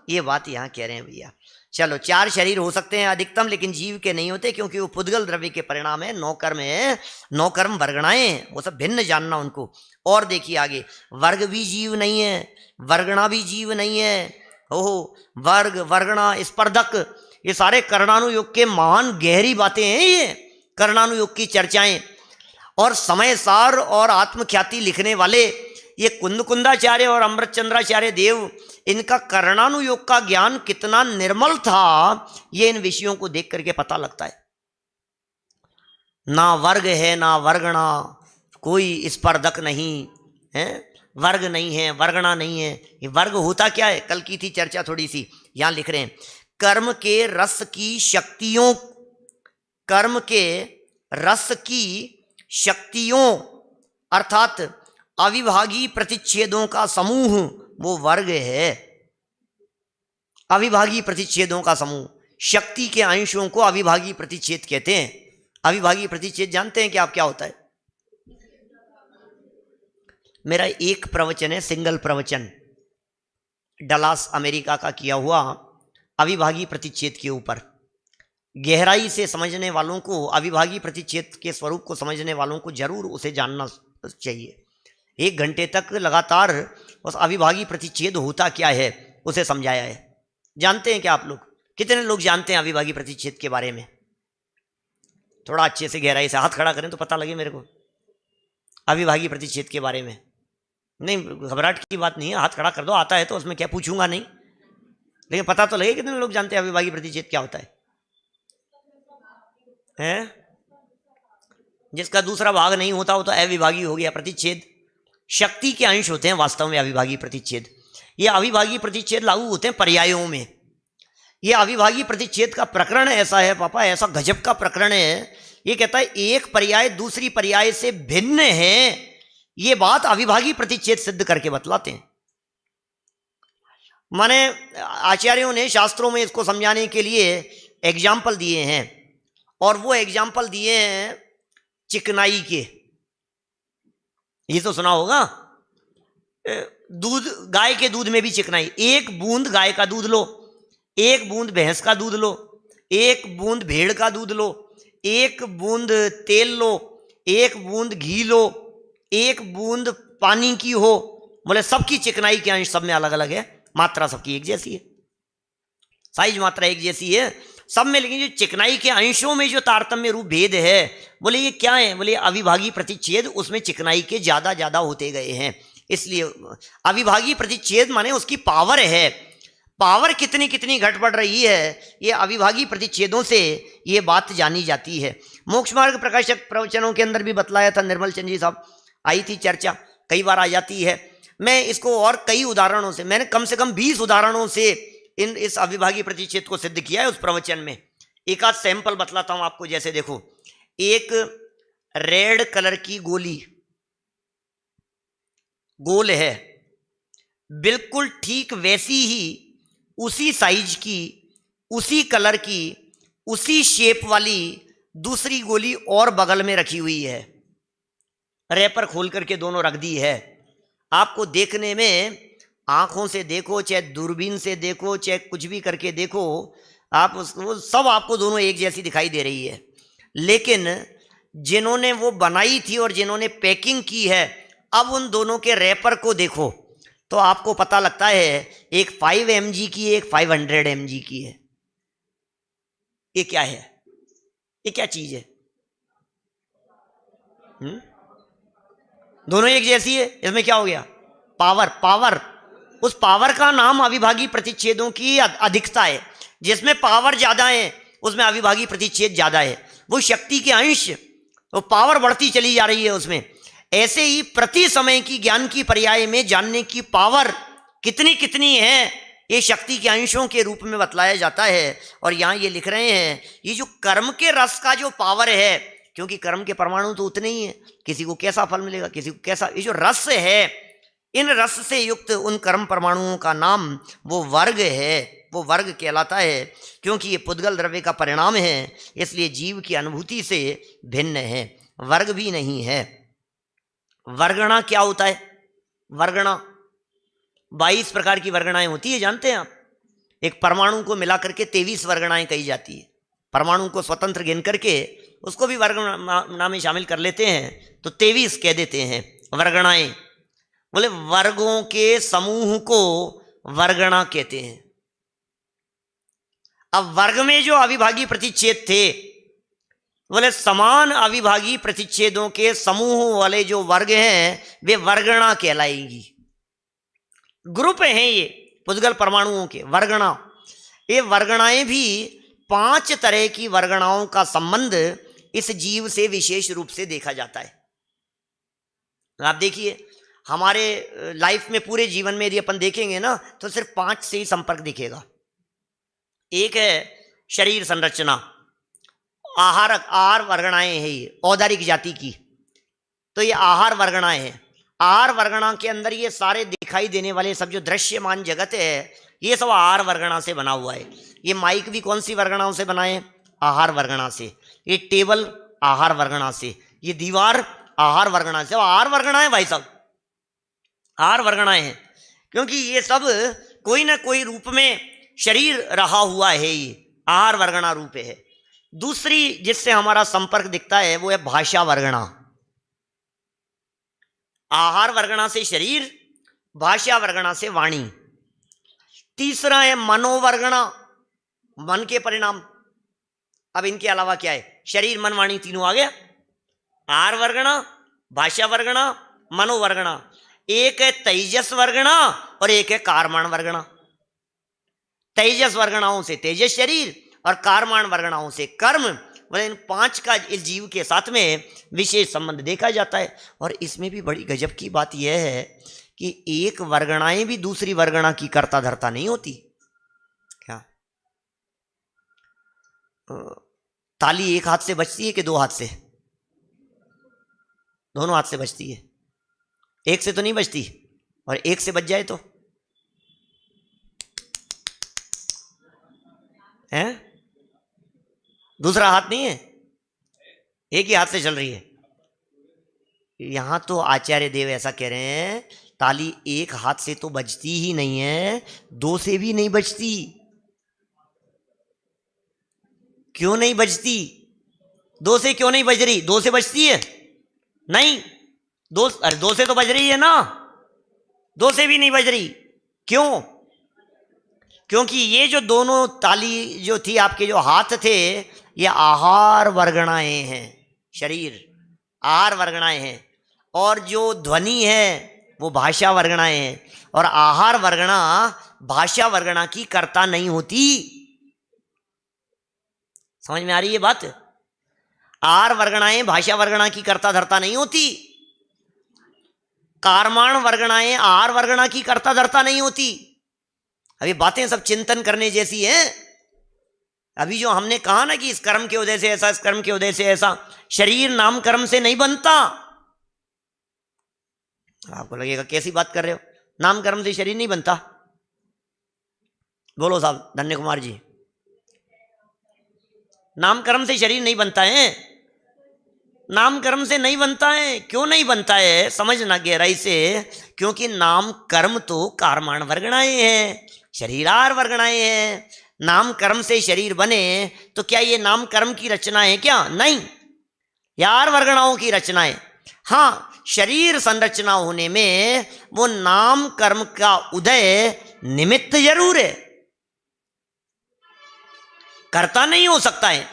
S2: ये बात यहां कह रहे हैं भैया। चलो 4 शरीर हो सकते हैं अधिकतम, लेकिन जीव के नहीं होते, क्योंकि वो पुद्गल द्रव्य के परिणाम है, 9 कर्म है, 9 कर्म वर्गणाएं, वो सब भिन्न जानना उनको। और देखिए आगे, वर्ग भी जीव नहीं है, वर्गणा भी जीव नहीं है। ओहो, वर्ग वर्गणा स्पर्धक, ये सारे कर्णानुयोग के महान गहरी बातें हैं, ये कर्णानुयोग की चर्चाएं। और समय सार और आत्मख्याति लिखने वाले ये कुंदकुंदाचार्य और अमृतचंद्राचार्य देव, इनका कर्णानुयोग का ज्ञान कितना निर्मल था, ये इन विषयों को देख करके पता लगता है। ना वर्ग है ना वर्गणा, कोई स्पर्धक नहीं है, वर्ग नहीं है, वर्गणा नहीं है। ये वर्ग होता क्या है? कल की थी चर्चा थोड़ी सी, यहां लिख रहे हैं, कर्म के रस की शक्तियों, कर्म के रस की शक्तियों अर्थात अविभागी प्रतिच्छेदों का समूह, वो वर्ग है। अविभागी प्रतिच्छेदों का समूह, शक्ति के अंशों को अविभागी प्रतिच्छेद कहते हैं। अविभागी प्रतिच्छेद जानते हैं कि आप क्या होता है? मेरा एक प्रवचन है, सिंगल प्रवचन, डलास अमेरिका का किया हुआ, अविभागी प्रतिच्छेद के ऊपर। गहराई से समझने वालों को, अविभागी प्रतिच्छेद के स्वरूप को समझने वालों को जरूर उसे जानना चाहिए। 1 घंटे तक लगातार उस अविभागी प्रतिच्छेद होता क्या है उसे समझाया है। जानते हैं क्या आप लोग? कितने लोग जानते हैं अविभागी प्रतिच्छेद के बारे में? थोड़ा अच्छे से गहराई से हाथ खड़ा करें तो पता लगे मेरे को, अविभागी प्रतिच्छेद के बारे में। नहीं, घबराहट की बात नहीं है, हाथ खड़ा कर दो, आता है तो उसमें क्या, पूछूंगा नहीं, लेकिन पता तो लगे कितने लोग जानते हैं अविभागी प्रतिच्छेद क्या होता है? जिसका दूसरा भाग नहीं होता वो तो अविभागी हो गया। प्रतिच्छेद शक्ति के अंश होते हैं वास्तव में अविभागी प्रतिच्छेद। ये अविभागी प्रतिच्छेद लागू होते हैं पर्यायों में। ये अविभागी प्रतिच्छेद का प्रकरण ऐसा है पापा, ऐसा गजब का प्रकरण है, ये कहता है एक पर्याय दूसरी पर्याय से भिन्न है, ये बात अविभागी प्रतिच्छेद सिद्ध करके बतलाते हैं। माने आचार्यों ने शास्त्रों में इसको समझाने के लिए एग्जाम्पल दिए हैं, और वो एग्जाम्पल दिए हैं चिकनाई के। ये तो सुना होगा, दूध, गाय के दूध में भी चिकनाई। 1 बूंद गाय का दूध लो, 1 बूंद भैंस का दूध लो, 1 बूंद भेड़ का दूध लो, 1 बूंद तेल लो, 1 बूंद घी लो, 1 बूंद पानी की हो, बोले सबकी चिकनाई के अंश सब में अलग अलग है, मात्रा सबकी एक जैसी है, साइज मात्रा एक जैसी है सब में, लेकिन जो चिकनाई के अंशों में जो तारतम्य रूप भेद है, बोले ये क्या है? बोले अविभागी प्रतिच्छेद, उसमें चिकनाई के ज्यादा ज्यादा होते गए हैं, इसलिए अविभागी प्रतिच्छेद माने उसकी पावर है। पावर कितनी कितनी घट बढ़ रही है, ये अविभागी प्रतिच्छेदों से ये बात जानी जाती है। मोक्ष मार्ग प्रकाशक प्रवचनों के अंदर भी बतलाया था, निर्मल चंद जी साहब, आई थी चर्चा, कई बार आ जाती है। मैं इसको और कई उदाहरणों से, मैंने कम से कम 20 उदाहरणों से इस अविभागी प्रतिच्छेद को सिद्ध किया है उस प्रवचन में। एक आध सैंपल बतलाता हूं आपको। जैसे देखो, एक रेड कलर की गोली गोल है, बिल्कुल ठीक वैसी ही उसी साइज की, उसी कलर की, उसी शेप वाली दूसरी गोली और बगल में रखी हुई है, रैपर खोल करके दोनों रख दी है। आपको देखने में, आंखों से देखो चाहे दूरबीन से देखो चाहे कुछ भी करके देखो, आप उसको सब आपको दोनों एक जैसी दिखाई दे रही है। लेकिन जिन्होंने वो बनाई थी और जिन्होंने पैकिंग की है, अब उन दोनों के रैपर को देखो तो आपको पता लगता है एक 5 mg की, एक 500 mg की है। ये क्या है? ये क्या चीज है? दोनों एक जैसी है, इसमें क्या हो गया? पावर, पावर, उस पावर का नाम अविभागी प्रतिच्छेदों की अधिकता है। जिसमें पावर ज्यादा है उसमें अविभागी प्रतिच्छेद ज्यादा है। वो शक्ति के अंश, वो पावर बढ़ती चली जा रही है उसमें। ऐसे ही प्रति समय की ज्ञान की पर्याय में जानने की पावर कितनी कितनी है, ये शक्ति के अंशों के रूप में बतलाया जाता है। और यहाँ ये लिख रहे हैं, ये जो कर्म के रस का जो पावर है, क्योंकि कर्म के परमाणु तो उतने ही है, किसी को कैसा फल मिलेगा, किसी को कैसा, ये जो रस है, इन रस से युक्त उन कर्म परमाणुओं का नाम वो वर्ग है, वो वर्ग कहलाता है। क्योंकि ये पुद्गल द्रव्य का परिणाम है, इसलिए जीव की अनुभूति से भिन्न है, वर्ग भी नहीं है। वर्गणा क्या होता है? वर्गणा 22 प्रकार की वर्गणाएं होती है, जानते हैं आप? एक परमाणु को मिलाकर के 23 वर्गणाएं कही जाती है। परमाणु को स्वतंत्र गिन करके उसको भी वर्गणा में शामिल कर लेते हैं तो 23 कह देते हैं वर्गणाएं। बोले वर्गों के समूह को वर्गणा कहते हैं। अब वर्ग में जो अविभागी प्रतिच्छेद थे, बोले समान अविभागी प्रतिच्छेदों के समूह वाले जो वर्ग हैं वे वर्गणा कहलाएंगी। ग्रुप हैं ये पुद्गल परमाणुओं के, वर्गणा। ये वर्गणाएं भी 5 तरह की वर्गणाओं का संबंध इस जीव से विशेष रूप से देखा जाता है। आप देखिए हमारे लाइफ में, पूरे जीवन में यदि अपन देखेंगे ना तो सिर्फ 5 से ही संपर्क दिखेगा। एक है शरीर संरचना, आहार वर्गणाएं है ये औदारिक जाति की, तो ये आहार वर्गणाएं हैं। आहार वर्गणा के अंदर ये सारे दिखाई देने वाले सब जो दृश्यमान जगत है ये सब आहार वर्गणा से बना हुआ है। ये माइक भी कौन सी वर्गणाओं से बना है? आहार वर्गणा से। ये टेबल आहार वर्गणा से, ये दीवार आहार वर्गणा से। आहार वर्गणाएं भाई साहब, आहार वर्गणाएं हैं, क्योंकि ये सब कोई ना कोई रूप में शरीर रहा हुआ है, ये आहार वर्गणा रूप है। दूसरी जिससे हमारा संपर्क दिखता है वो है भाषा वर्गणा। आहार वर्गणा से शरीर, भाषा वर्गणा से वाणी। तीसरा है मनोवर्गणा, मन के परिणाम। अब इनके अलावा क्या है? शरीर, मन, वाणी तीनों आ गया। आहार वर्गणा, भाषा वर्गणा, मनोवर्गणा। एक है तेजस वर्गणा और एक है कारमान वर्गणा। तेजस वर्गणाओं से तेजस शरीर और कारमान वर्गणाओं से कर्म। बोले इन 5 का इस जीव के साथ में विशेष संबंध देखा जाता है। और इसमें भी बड़ी गजब की बात यह है कि एक वर्गणाएं भी दूसरी वर्गणा की कर्ता धर्ता नहीं होती। क्या ताली एक हाथ से बजती है कि 2 हाथ से? दोनों हाथ से बजती है, एक से तो नहीं बजती। और एक से बज जाए तो है, दूसरा हाथ नहीं है, एक ही हाथ से चल रही है। यहां तो आचार्य देव ऐसा कह रहे हैं, ताली एक हाथ से तो बजती ही नहीं है, 2 से भी नहीं बजती। क्यों नहीं बजती? 2 से क्यों नहीं बज रही? 2 से बजती है? नहीं, 2 से तो बज रही है ना, 2 से भी नहीं बज रही। क्यों? क्योंकि ये जो दोनों ताली जो थी, आपके जो हाथ थे, ये आहार वर्गणाएं हैं। शरीर आहार वर्गणाएं हैं, और जो ध्वनि है वो भाषा वर्गणाएं हैं। और आहार वर्गणा भाषा वर्गणा की कर्ता नहीं होती। समझ में आ रही है बात? आहार वर्गणाएं भाषा वर्गणा की कर्ता धर्ता नहीं होती। कारमान वर्गणाएं आहार वर्गणा की कर्ता धर्ता नहीं होती। अभी बातें सब चिंतन करने जैसी हैं। अभी जो हमने कहा ना कि इस कर्म के उदय से ऐसा, इस कर्म के उदय से ऐसा, शरीर नाम कर्म से नहीं बनता। आपको लगेगा कैसी बात कर रहे हो, नाम कर्म से शरीर नहीं बनता? बोलो साहब धन्य कुमार जी, नाम कर्म से शरीर नहीं बनता है। नाम कर्म से नहीं बनता है। क्यों नहीं बनता है? समझना गहराई से। क्योंकि नाम कर्म तो कारमान वर्गणाएं हैं, शरीरार वर्गणाएं हैं। नाम कर्म से शरीर बने तो क्या ये नाम कर्म की रचना है? क्या नहीं, यार वर्गणाओं की रचना है। हाँ, शरीर संरचना होने में वो नाम कर्म का उदय निमित्त जरूर है, कर्ता नहीं हो सकता है।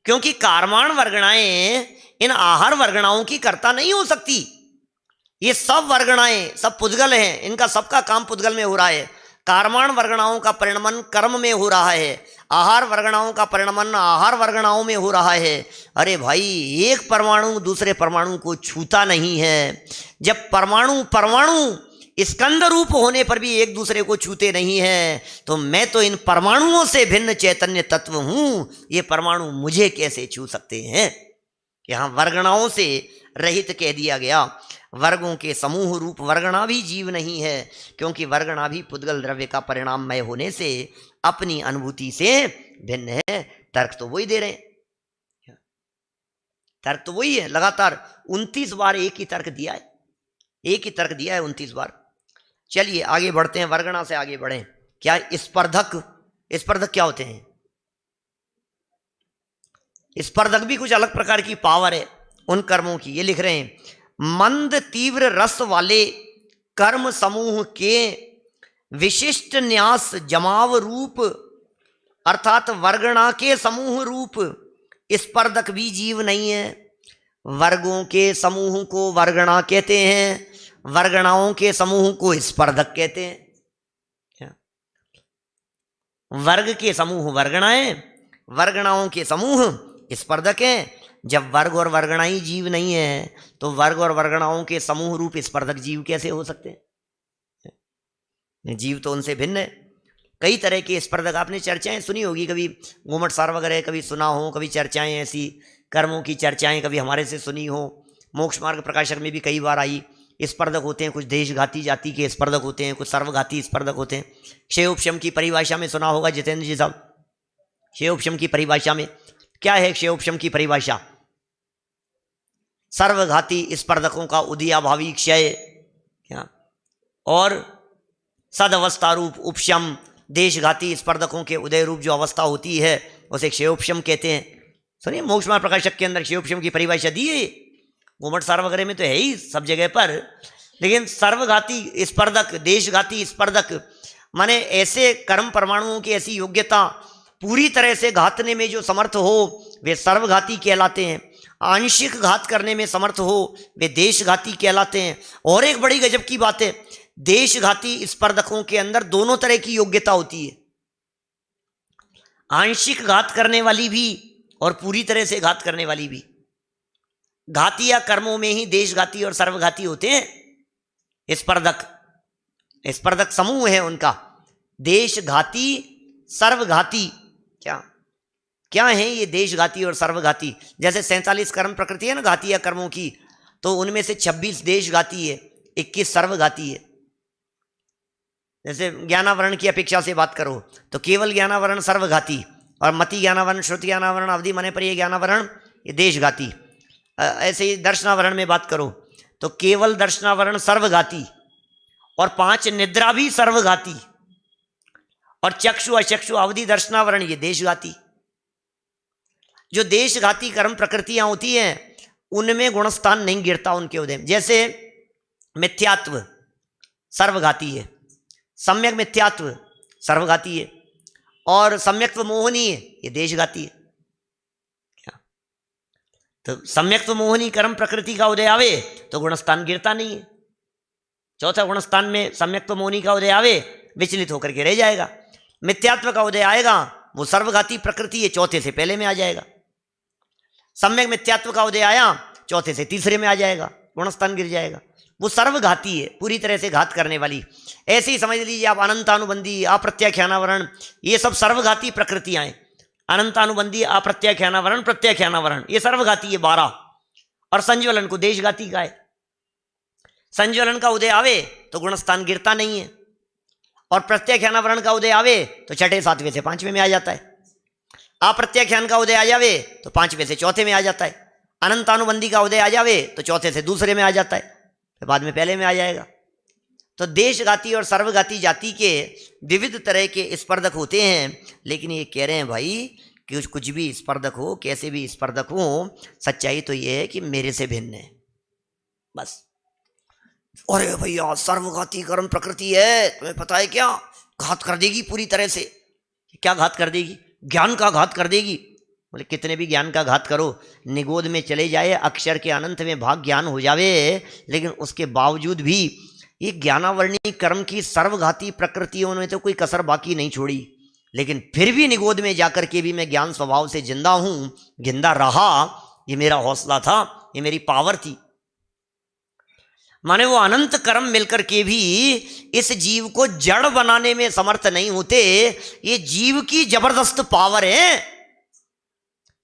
S2: क्योंकि कारमान वर्गणाएं इन आहार वर्गणाओं की कर्ता नहीं हो सकती। ये सब वर्गणाएं सब पुद्गल हैं, इनका सबका काम पुद्गल में हो रहा है। कार्माण वर्गणाओं का परिणमन कर्म में हो रहा है, आहार वर्गणाओं का परिणमन आहार वर्गणाओं में हो रहा है। अरे भाई, एक परमाणु दूसरे परमाणु को छूता नहीं है। जब परमाणु परमाणु स्कंद रूप होने पर भी एक दूसरे को छूते नहीं है, तो मैं तो इन परमाणुओं से भिन्न चैतन्य तत्व हूं, ये परमाणु मुझे कैसे छू सकते हैं। यहां वर्गणाओं से रहित कह दिया गया। वर्गों के समूह रूप वर्गणा भी जीव नहीं है, क्योंकि वर्गणा भी पुद्गल द्रव्य का परिणाममय होने से अपनी अनुभूति से भिन्न है। तर्क तो वही दे रहे हैं, तर्क तो वही है। लगातार 29 बार एक ही तर्क दिया है, एक ही तर्क दिया है 29 बार। चलिए आगे बढ़ते हैं, वर्गणा से आगे बढ़ें। क्या स्पर्धक, स्पर्धक क्या होते हैं? स्पर्धक भी कुछ अलग प्रकार की पावर है उन कर्मों की। ये लिख रहे हैं, मंद तीव्र रस वाले कर्म समूह के विशिष्ट न्यास जमाव रूप अर्थात वर्गणा के समूह रूप स्पर्धक भी जीव नहीं है। वर्गों के समूह को वर्गणा कहते हैं, वर्गणाओं के समूह को स्पर्धक कहते हैं। वर्ग के समूह वर्गणाएं, वर्गणाओं के समूह स्पर्धक हैं। जब वर्ग और वर्गणाई जीव नहीं है, तो वर्ग और वर्गणाओं के समूह रूप स्पर्धक जीव कैसे हो सकते हैं? जीव तो उनसे भिन्न है। कई तरह के स्पर्धक आपने चर्चाएं सुनी होगी, कभी घूमट सार वगैरह कभी सुना हो, कभी चर्चाएं ऐसी कर्मों की चर्चाएं कभी हमारे से सुनी हो। मोक्ष मार्ग प्रकाशक में भी कई बार आई। स्पर्धक होते हैं, कुछ देशघाती जाति के स्पर्धक होते हैं, कुछ सर्वघाती स्पर्धक होते हैं। क्षयोपशम की परिभाषा में सुना होगा जितेंद्र जी साहब, क्षयोपशम की परिभाषा में क्या है? क्षयोपशम की परिभाषा, सर्वघाती स्पर्धकों का उदयाभावी क्षय, क्या, और सदअवस्था रूप उपशम, देशघाती स्पर्धकों के उदय रूप जो अवस्था होती है उसे क्षयोपशम कहते हैं। सुनिए, मोक्ष मार्ग प्रकाशक के अंदर क्षयोपशम की परिभाषा दी है। घूमट सार वगैरह में तो है ही सब जगह पर, लेकिन सर्वघाती स्पर्धक, देशघाती स्पर्धक माने ऐसे कर्म परमाणुओं की ऐसी योग्यता पूरी तरह से घातने में जो समर्थ हो वे सर्वघाती कहलाते हैं। आंशिक घात करने में समर्थ हो वे देशघाती कहलाते हैं। और एक बड़ी गजब की बात है, देशघाती स्पर्धकों के अंदर दोनों तरह की योग्यता होती है, आंशिक घात करने वाली भी और पूरी तरह से घात करने वाली भी। घातीय कर्मों में ही देशघाती और सर्वघाती होते हैं स्पर्धक। स्पर्धक समूह है उनका देशघाती सर्वघाती। क्या क्या है ये देशघाती और सर्वघाती? जैसे 47 कर्म प्रकृति है ना घातीय कर्मों की, तो उनमें से 26 देशघाती है, 21 सर्वघाती है। जैसे ज्ञानावरण की अपेक्षा से बात करो तो केवल ज्ञानावरण सर्वघाती, और मति ज्ञानावरण, श्रुति ज्ञानावरण, अवधि मने पर ये ज्ञानावरण ये देशघाती। ऐसे ही दर्शनावरण में बात करो तो केवल दर्शनावरण सर्वघाती, और 5 निद्रा भी सर्वघाती, और चक्षु अचक्षु अवधि दर्शनावरण ये देशघाती। जो देशघाती कर्म प्रकृतियां होती हैं उनमें गुणस्थान नहीं गिरता उनके उदय। जैसे मिथ्यात्व सर्वघाती है, सम्यक मिथ्यात्व सर्वघाती है, और सम्यक्त्व मोहनी है ये देशघाती है। तो सम्यक्त्व मोहनी कर्म प्रकृति का उदय आवे तो गुणस्थान गिरता नहीं है। चौथा गुणस्थान में सम्यक्त्व मोहनी का उदय आवे विचलित होकर के रह जाएगा। मिथ्यात्व का उदय आएगा वो सर्वघाती प्रकृति है, चौथे से पहले में आ जाएगा। सम्यक मिथ्यात्व का उदय आया चौथे से तीसरे में आ जाएगा, गुणस्थान गिर जाएगा। वो सर्वघाती है, पूरी तरह से घात करने वाली। ऐसे ही समझ लीजिए आप अनंतानुबंधी, अप्रत्याख्यानावरण, ये सब सर्वघाती प्रकृतियां हैं। अनंतानुबंधी, अप्रत्याख्यानावरण, प्रत्याख्यानावरण ये सर्वघाती है 12। और संज्वलन को देशघाती का है। संज्वलन का उदय आवे तो गुणस्थान गिरता नहीं है, और प्रत्याख्यानावरण का उदय आवे तो छठे 7वें से 5वें में आ जाता है। अप्रत्याख्यान का उदय आ जावे तो 5वें से चौथे में आ जाता है। अनंतानुबंधी का उदय आ जावे तो चौथे से दूसरे में आ जाता है, फिर बाद में पहले में आ जाएगा। तो देशघाती और सर्वघाती जाति के विविध तरह के स्पर्धक होते हैं, लेकिन ये कह रहे हैं भाई कि कुछ भी स्पर्धक हो, कैसे भी स्पर्धक हो, सच्चाई तो ये है कि मेरे से भिन्न है बस। अरे भैया सर्वघाती कर्म प्रकृति है, तुम्हें पता है क्या, घात कर देगी पूरी तरह से। क्या घात कर देगी? ज्ञान का घात कर देगी। बोले कितने भी ज्ञान का घात करो, निगोद में चले जाए, अक्षर के अनंत में भाग ज्ञान हो जावे, लेकिन उसके बावजूद भी ये ज्ञानावर्णी कर्म की सर्वघाती प्रकृतियों में तो कोई कसर बाकी नहीं छोड़ी, लेकिन फिर भी निगोद में जाकर के भी मैं ज्ञान स्वभाव से जिंदा हूं, जिंदा रहा। ये मेरा हौसला था, ये मेरी पावर थी। माने वो अनंत कर्म मिलकर के भी इस जीव को जड़ बनाने में समर्थ नहीं होते। ये जीव की जबरदस्त पावर है।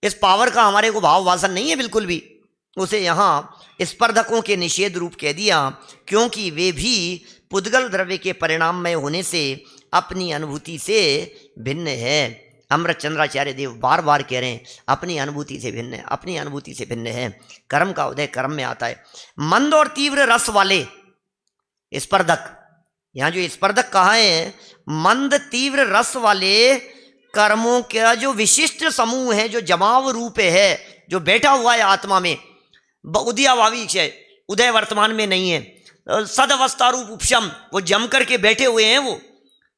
S2: इस पावर का हमारे को भाव वासन नहीं है बिल्कुल भी। उसे यहां स्पर्धकों के निषेध रूप कह दिया, क्योंकि वे भी पुद्गल द्रव्य के परिणाममय होने से अपनी अनुभूति से भिन्न है। अमृत चंद्राचार्य देव बार बार कह रहे हैं अपनी अनुभूति से भिन्न है, अपनी अनुभूति से भिन्न है। कर्म का उदय कर्म में आता है। मंद और तीव्र रस वाले स्पर्धक, यहां जो स्पर्धक कहा है, मंद तीव्र रस वाले कर्मों का जो विशिष्ट समूह है, जो जमाव रूप है, जो बैठा हुआ है आत्मा में, उदयाभावी है, उदय वर्तमान में नहीं है। सदअवस्था रूप उपशम, वो जम करके बैठे हुए हैं, वो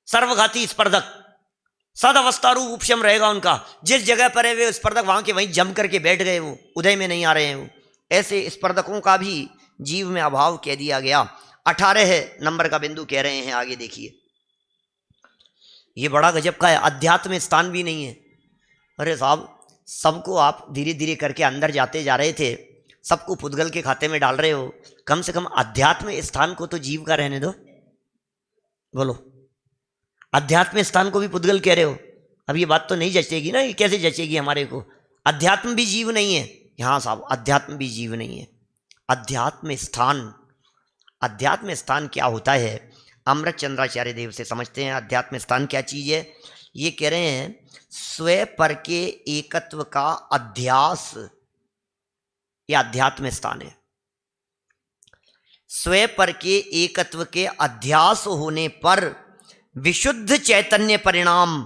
S2: सर्वघाती स्पर्धक। सदअवस्था रूप उपशम रहेगा उनका, जिस जगह पर है वे स्पर्धक वहां के वहीं जम करके बैठ गए, वो उदय में नहीं आ रहे हैं। वो ऐसे स्पर्धकों का भी जीव में अभाव कह दिया गया। 18 नंबर का बिंदु कह रहे हैं, आगे देखिए। ये बड़ा गजब का है, अध्यात्म में स्थान भी नहीं है। अरे साहब, सबको आप धीरे धीरे करके अंदर जाते जा रहे थे, सबको पुद्गल के खाते में डाल रहे हो, कम से कम अध्यात्म स्थान को तो जीव का रहने दो। बोलो, अध्यात्म स्थान को भी पुद्गल कह रहे हो। अब ये बात तो नहीं जचेगी ना, ये कैसे जचेगी हमारे को? अध्यात्म भी जीव नहीं है। हाँ साहब, अध्यात्म भी जीव नहीं है। अध्यात्म स्थान क्या होता है? अमृत चंद्राचार्य देव से समझते हैं अध्यात्म स्थान क्या चीज है। ये कह रहे हैं स्वयं पर के एकत्व का अध्यास, यह अध्यात्म स्थान है। स्वयं पर के एकत्व के अध्यास होने पर विशुद्ध चैतन्य परिणाम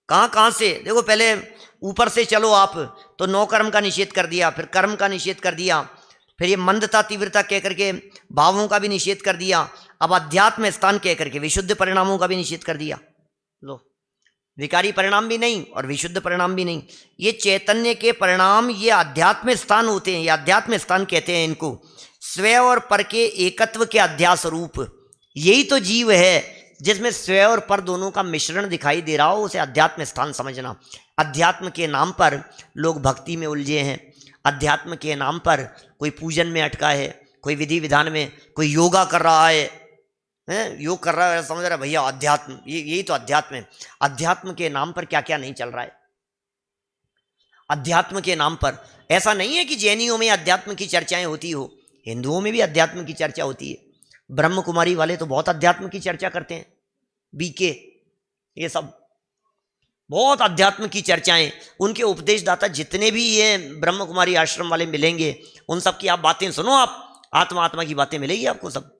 S2: कहां कहां से? देखो, पहले ऊपर से चलो आप तो 9 कर्म का निषेध कर दिया, फिर कर्म का निषेध कर दिया, फिर ये मंदता तीव्रता कह करके भावों का भी निषेध कर दिया, अब अध्यात्म स्थान कह करके विशुद्ध परिणामों का भी निषेध कर दिया। लो, विकारी परिणाम भी नहीं और विशुद्ध परिणाम भी नहीं, ये चैतन्य के परिणाम, ये अध्यात्म स्थान होते हैं। ये अध्यात्म स्थान कहते हैं इनको। स्वयं और पर के एकत्व के अध्यास रूप, यही तो जीव है जिसमें स्वयं और पर दोनों का मिश्रण दिखाई दे रहा हो, उसे अध्यात्म स्थान समझना। अध्यात्म के नाम पर लोग भक्ति में उलझे हैं, अध्यात्म के नाम पर कोई पूजन में अटका है, कोई विधि विधान में, कोई योगा कर रहा है, योग कर रहा है, समझ रहा है भैया अध्यात्म, यही तो अध्यात्म है। अध्यात्म के नाम पर क्या क्या नहीं चल रहा है अध्यात्म के नाम पर। ऐसा नहीं है कि जैनियों में अध्यात्म की चर्चाएं होती हो, हिंदुओं में भी अध्यात्म की चर्चा होती है। ब्रह्म कुमारी वाले तो बहुत अध्यात्म की चर्चा करते हैं, बीके, ये सब बहुत अध्यात्म की चर्चाएं। उनके उपदेशदाता जितने भी ये ब्रह्म कुमारी आश्रम वाले मिलेंगे, उन सब की आप बातें सुनो, आप आत्मा की बातें मिलेगी आपको। सब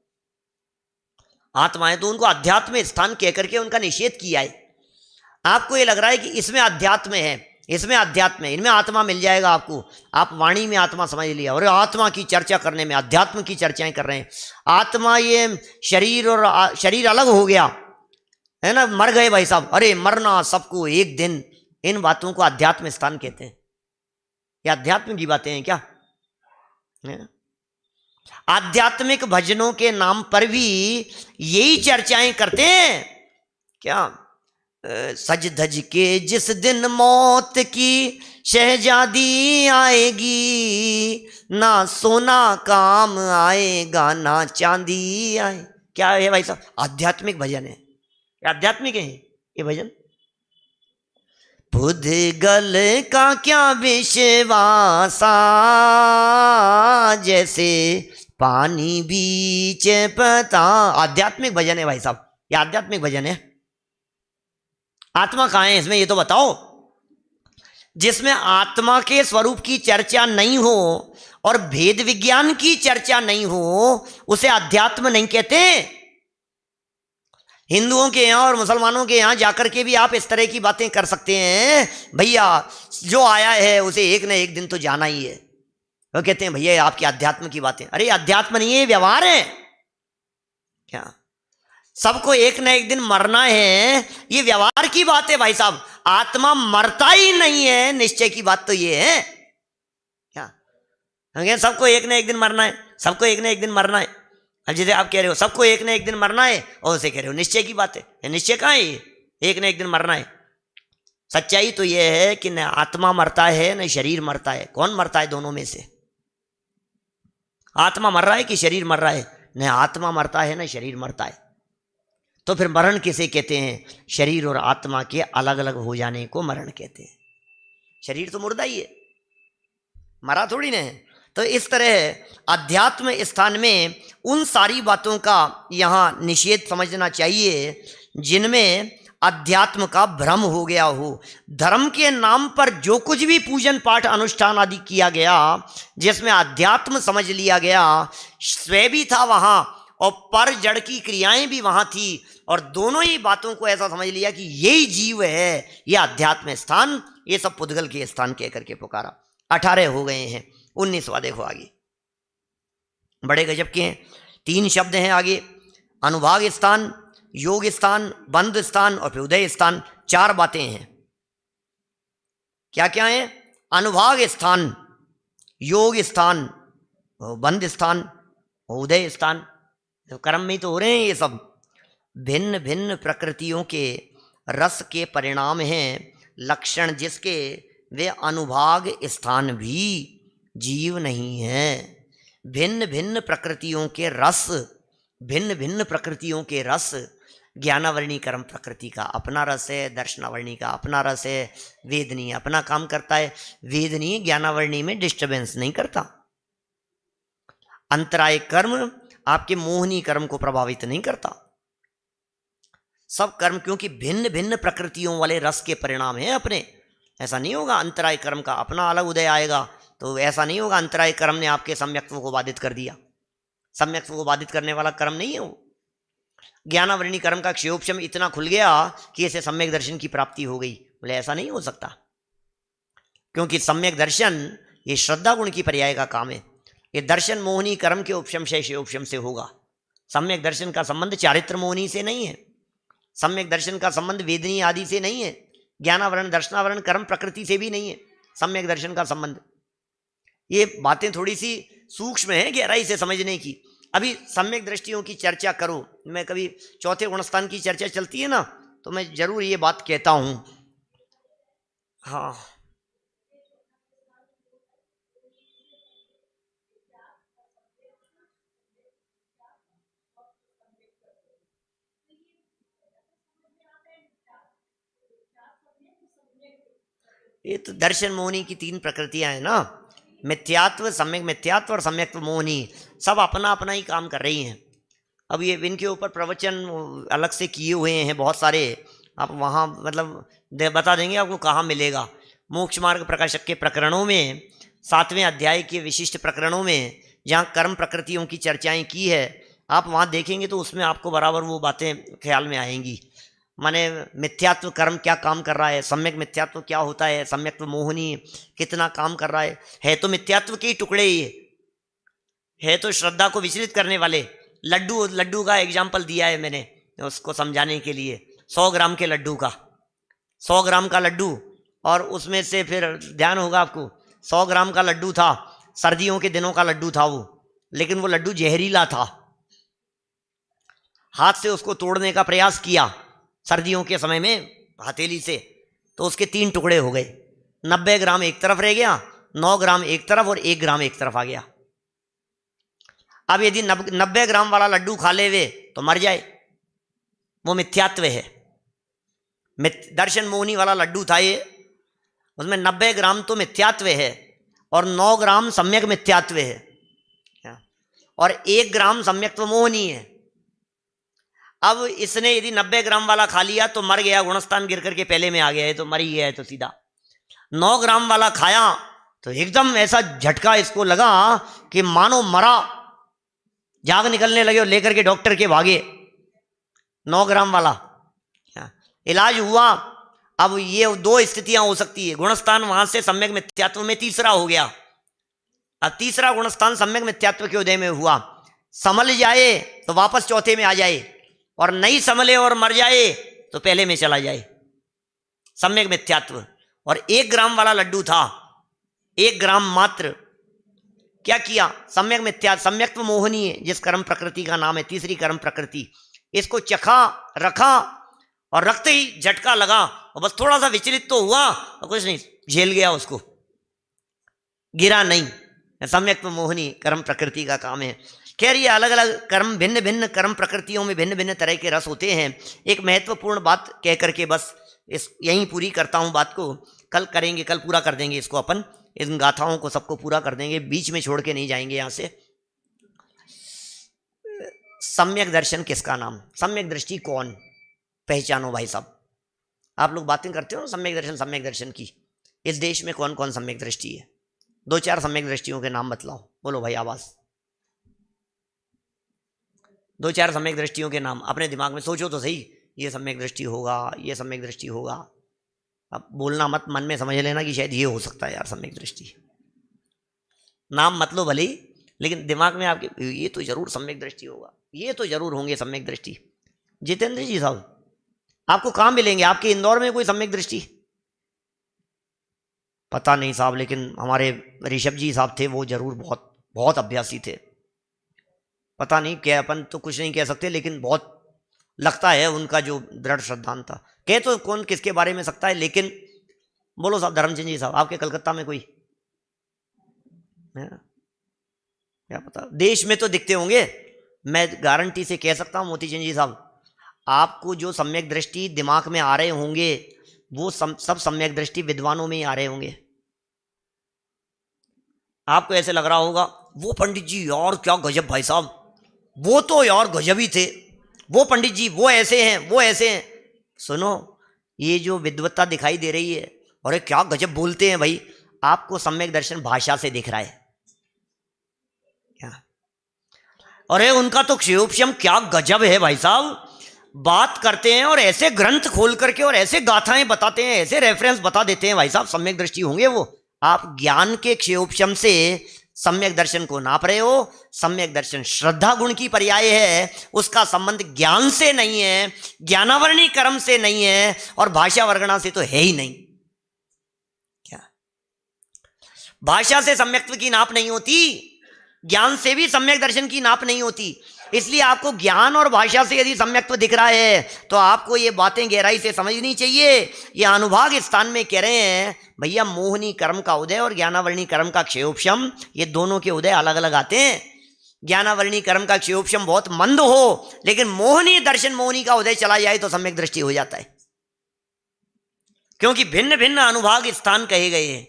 S2: आत्माएं तो उनको अध्यात्म स्थान कह करके उनका निषेध किया है। आपको ये लग रहा है कि इसमें अध्यात्म है, इसमें अध्यात्म है, इनमें आत्मा मिल जाएगा आपको, आप वाणी में आत्मा समझ लिया और आत्मा की चर्चा करने में अध्यात्म की चर्चाएं कर रहे हैं। आत्मा ये शरीर और शरीर अलग हो गया है ना, मर गए भाई साहब, अरे मरना सबको एक दिन, इन बातों को अध्यात्म स्थान कहते हैं। ये अध्यात्म की बातें हैं क्या? आध्यात्मिक भजनों के नाम पर भी यही चर्चाएं करते हैं क्या? सज धज के जिस दिन मौत की शहजादी आएगी, ना सोना काम आएगा ना चांदी आए। क्या है भाई साहब? आध्यात्मिक भजन है, आध्यात्मिक है ये भजन। पुद्गल का क्या विश्वासा, जैसे पानी बीच पता। आध्यात्मिक भजन है भाई साहब, ये आध्यात्मिक भजन है। आत्मा कहाँ है इसमें, ये तो बताओ। जिसमें आत्मा के स्वरूप की चर्चा नहीं हो और भेद विज्ञान की चर्चा नहीं हो, उसे अध्यात्म नहीं कहते। हिंदुओं के यहाँ और मुसलमानों के यहाँ जाकर के भी आप इस तरह की बातें कर सकते हैं, भैया जो आया है उसे एक न एक दिन तो जाना ही है। वो कहते हैं भैया आपकी अध्यात्म की बातें। अरे अध्यात्म नहीं है, व्यवहार है क्या? सबको एक न एक दिन मरना है, ये व्यवहार की बात है भाई साहब। आत्मा मरता ही नहीं है, निश्चय की बात तो ये है क्या? सबको एक न एक दिन मरना है, सबको एक न एक दिन मरना है। अब जैसे आप कह रहे हो सबको एक न एक दिन मरना है, और उसे कह रहे हो निश्चय की बात है। निश्चय कहाँ है ये? एक न एक दिन मरना है। सच्चाई तो यह है कि न आत्मा मरता है न शरीर मरता है। कौन मरता है दोनों में से? आत्मा मर रहा है कि शरीर मर रहा है? न आत्मा मरता है न शरीर मरता है। तो फिर मरण किसे कहते हैं? शरीर और आत्मा के अलग अलग हो जाने को मरण कहते हैं। शरीर तो मुर्दा ही है, मरा थोड़ी ना है। तो इस तरह अध्यात्म स्थान में उन सारी बातों का यहाँ निषेध समझना चाहिए जिनमें अध्यात्म का भ्रम हो गया हो। धर्म के नाम पर जो कुछ भी पूजन पाठ अनुष्ठान आदि किया गया, जिसमें अध्यात्म समझ लिया गया, स्वयं भी था वहाँ और पर जड़ की क्रियाएं भी वहाँ थी, और दोनों ही बातों को ऐसा समझ लिया कि यही जीव है, यह अध्यात्म स्थान, ये सब पुद्गल के स्थान कह करके पुकारा। 18 हो गए हैं, 19वां देखो आगे, बड़े गजब के हैं। 3 शब्द हैं आगे, अनुभाग स्थान, योग स्थान, बंध स्थान और फिर उदय स्थान। 4 बातें हैं। क्या क्या है? अनुभाग स्थान, योग स्थान, बंध स्थान और उदय स्थान। तो कर्म में तो हो रहे हैं ये सब। भिन्न भिन्न प्रकृतियों के रस के परिणाम हैं, लक्षण जिसके वे अनुभाग स्थान भी जीव नहीं है। भिन्न भिन्न प्रकृतियों के रस, भिन्न भिन्न प्रकृतियों के रस। ज्ञानावर्णी कर्म प्रकृति का अपना रस है, दर्शनावर्णी का अपना रस है, वेदनी अपना काम करता है। वेदनी ज्ञानावर्णी में डिस्टर्बेंस नहीं करता। अंतराय कर्म आपके मोहनी कर्म को प्रभावित नहीं करता। सब कर्म क्योंकि भिन्न भिन्न प्रकृतियों वाले रस के परिणाम हैं अपने। ऐसा नहीं होगा अंतराय कर्म का अपना अलग उदय आएगा, तो ऐसा नहीं होगा अंतराय कर्म ने आपके सम्यक्त्व को बाधित कर दिया। सम्यक्त्व को बाधित करने वाला कर्म नहीं है वो। ज्ञानावर्णी कर्म का क्षयोपशम इतना खुल गया कि इसे सम्यक दर्शन की प्राप्ति हो गई, बोले ऐसा नहीं हो सकता, क्योंकि सम्यक दर्शन ये श्रद्धा गुण की पर्याय का काम है। ये दर्शन मोहनी कर्म के उपशम से क्षयोपशम से होगा। सम्यक दर्शन का संबंध चारित्र मोहनी से नहीं है। सम्यक दर्शन का संबंध वेदनी आदि से नहीं है। ज्ञानावरण दर्शनावरण कर्म प्रकृति से भी नहीं है सम्यक दर्शन का संबंध। ये बातें थोड़ी सी सूक्ष्म है, गहराई से समझने की। अभी सम्यक दृष्टियों की चर्चा करो, मैं कभी चौथे गुणस्थान की चर्चा चलती है ना, तो मैं जरूर ये बात कहता हूं। हाँ, ये तो दर्शन मोहनी की 3 प्रकृतियां हैं ना, मिथ्यात्व, सम्यक मिथ्यात्व और सम्यक्त्व मोहनी। सब अपना अपना ही काम कर रही हैं। अब ये इनके ऊपर प्रवचन अलग से किए हुए हैं बहुत सारे, आप वहाँ मतलब बता देंगे आपको कहाँ मिलेगा। मोक्ष मार्ग प्रकाशक के प्रकरणों में 7वें अध्याय के विशिष्ट प्रकरणों में जहाँ कर्म प्रकृतियों की चर्चाएं की है, आप वहाँ देखेंगे तो उसमें आपको बराबर वो बातें ख्याल में आएंगी। माने मिथ्यात्व कर्म क्या काम कर रहा है, सम्यक मिथ्यात्व क्या होता है, सम्यक्त्व मोहनी कितना काम कर रहा है तो मिथ्यात्व के ही टुकड़े ये है, तो श्रद्धा को विचलित करने वाले। लड्डू का एग्जाम्पल दिया है मैंने उसको समझाने के लिए। 100 ग्राम के लड्डू का, 100 ग्राम का लड्डू, और उसमें से फिर ध्यान होगा आपको 100 ग्राम का लड्डू था, सर्दियों के दिनों का लड्डू था वो, लेकिन वो लड्डू जहरीला था। हाथ से उसको तोड़ने का प्रयास किया सर्दियों के समय में हथेली से, तो उसके 3 टुकड़े हो गए। 90 ग्राम एक तरफ रह गया, 9 ग्राम एक तरफ और 1 ग्राम एक तरफ आ गया। अब यदि 90 ग्राम वाला लड्डू खा ले वे तो मर जाए, वो मिथ्यात्व है। दर्शन मोहनी वाला लड्डू था ये, उसमें 90 ग्राम तो मिथ्यात्व है और 9 ग्राम सम्यक मिथ्यात्व है और 1 ग्राम सम्यक्त्व मोहनी है। अब इसने यदि 90 ग्राम वाला खा लिया तो मर गया, गुणस्थान गिर करके पहले में आ गया है तो मर ही गया है तो सीधा। 9 ग्राम वाला खाया तो एकदम ऐसा झटका इसको लगा कि मानो मरा, जाग निकलने लगे और लेकर के डॉक्टर के भागे। 9 ग्राम वाला इलाज हुआ। अब ये 2 स्थितियां हो सकती है, गुणस्थान वहां से सम्यक मिथ्यात्व में तीसरा हो गया। अब तीसरा गुणस्थान सम्यक मिथ्यात्व के उदय में हुआ, संभल जाए तो वापस चौथे में आ जाए, और नहीं संभले और मर जाए तो पहले में चला जाए, सम्यक मिथ्यात्व। और 1 ग्राम वाला लड्डू था, 1 ग्राम मात्र, क्या किया? सम्यक मिथ्या, सम्यक्त्व मोहनीय जिस कर्म प्रकृति का नाम है, तीसरी कर्म प्रकृति, इसको चखा, रखा और रखते ही झटका लगा और बस थोड़ा सा विचलित तो हुआ और कुछ नहीं, झेल गया उसको, गिरा नहीं। सम्यक्त्व मोहनी कर्म प्रकृति का काम है। खैर ये अलग अलग कर्म, भिन्न भिन्न कर्म प्रकृतियों में भिन्न भिन्न तरह के रस होते हैं। एक महत्वपूर्ण बात कह करके बस यहीं पूरी करता हूं बात को, कल करेंगे, कल पूरा कर देंगे इसको अपन, इन गाथाओं को सबको पूरा कर देंगे, बीच में छोड़ के नहीं जाएंगे यहां से। सम्यक दर्शन किसका नाम? सम्यक दृष्टि कौन? पहचानो भाई साहब। आप लोग बातें करते हो सम्यक दर्शन की। इस देश में कौन कौन सम्यक दृष्टि है? 2-4 सम्यक दृष्टियों के नाम बतलाओ, बोलो भाई आवाज। 2-4 सम्यक दृष्टियों के नाम अपने दिमाग में सोचो तो सही, ये सम्यक दृष्टि होगा, ये सम्यक दृष्टि होगा। अब बोलना मत, मन में समझ लेना कि शायद ये हो सकता है यार सम्यक दृष्टि। नाम मत लो भले ही, लेकिन दिमाग में आपके ये तो जरूर सम्यक दृष्टि होगा, ये तो जरूर होंगे सम्यक दृष्टि। जितेंद्र जी साहब, आपको कहाँ मिलेंगे? आपके इंदौर में कोई सम्यक दृष्टि? पता नहीं साहब, लेकिन हमारे ऋषभ जी साहब थे, वो जरूर बहुत बहुत अभ्यासी थे। पता नहीं क्या, अपन तो कुछ नहीं कह सकते, लेकिन बहुत लगता है उनका जो दृढ़ श्रद्धांत था। कह तो कौन किसके बारे में सकता है, लेकिन बोलो साहब, धर्मचंद जी साहब, आपके कलकत्ता में कोई है? क्या पता, देश में तो दिखते होंगे। मैं गारंटी से कह सकता हूं मोतीचंद जी साहब, आपको जो सम्यक दृष्टि दिमाग में आ रहे होंगे वो सब सम्यक दृष्टि विद्वानों में ही आ रहे होंगे। आपको ऐसे लग रहा होगा वो पंडित जी यार क्या गजब भाई साहब, वो तो यार गजब ही थे, वो पंडित जी वो ऐसे हैं, वो ऐसे हैं। सुनो, ये जो विद्वत्ता दिखाई दे रही है, अरे क्या गजब बोलते हैं भाई, आपको सम्यक दर्शन भाषा से दिख रहा है क्या? अरे उनका तो क्षयोपशम क्या गजब है भाई साहब, बात करते हैं और ऐसे ग्रंथ खोल करके और ऐसे गाथाएं बताते हैं, ऐसे रेफरेंस बता देते हैं भाई साहब, सम्यक दृष्टि होंगे वो। आप ज्ञान के क्षयोपशम से सम्यक दर्शन को नाप रहे हो। सम्यक दर्शन श्रद्धा गुण की पर्याय है, उसका संबंध ज्ञान से नहीं है, ज्ञानावरणी कर्म से नहीं है, और भाषा वर्गणा से तो है ही नहीं। क्या भाषा से सम्यक्त्व की नाप नहीं होती, ज्ञान से भी सम्यक दर्शन की नाप नहीं होती। इसलिए आपको ज्ञान और भाषा से यदि सम्यक्त्व दिख रहा है तो आपको ये बातें गहराई से समझनी चाहिए। ये अनुभाग स्थान में कह रहे हैं भैया, मोहनी कर्म का उदय और ज्ञानावरणी कर्म का क्षयोपशम, ये दोनों के उदय अलग अलग आते हैं। ज्ञानावरणी कर्म का क्षयोपशम बहुत मंद हो, लेकिन मोहनी दर्शन, मोहनी का उदय चला जाए तो सम्यक दृष्टि हो जाता है, क्योंकि भिन्न भिन्न अनुभाग स्थान कहे गए हैं,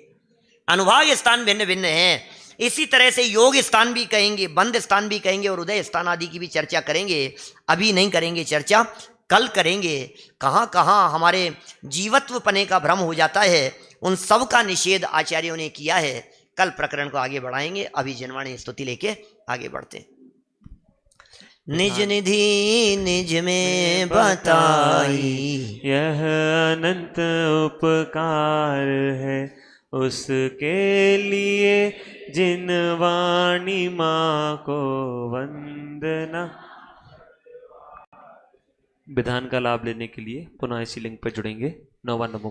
S2: अनुभाग स्थान भिन्न भिन्न हैं। इसी तरह से योग स्थान भी कहेंगे, बंद स्थान भी कहेंगे, और उदय स्थान आदि की भी चर्चा करेंगे। अभी नहीं करेंगे चर्चा, कल करेंगे। कहाँ कहाँ हमारे जीवत्व पने का भ्रम हो जाता है, उन सब का निषेध आचार्यों ने किया है। कल प्रकरण को आगे बढ़ाएंगे। अभी जनवाणी स्तुति लेके आगे बढ़ते हैं। निज निधि निज में बताई,
S1: यह अनंत उपकार है उसके लिए जिन वाणी माँ को वंदना। विधान का लाभ लेने के लिए पुनः इसी लिंक पर जुड़ेंगे। 9वां नमो।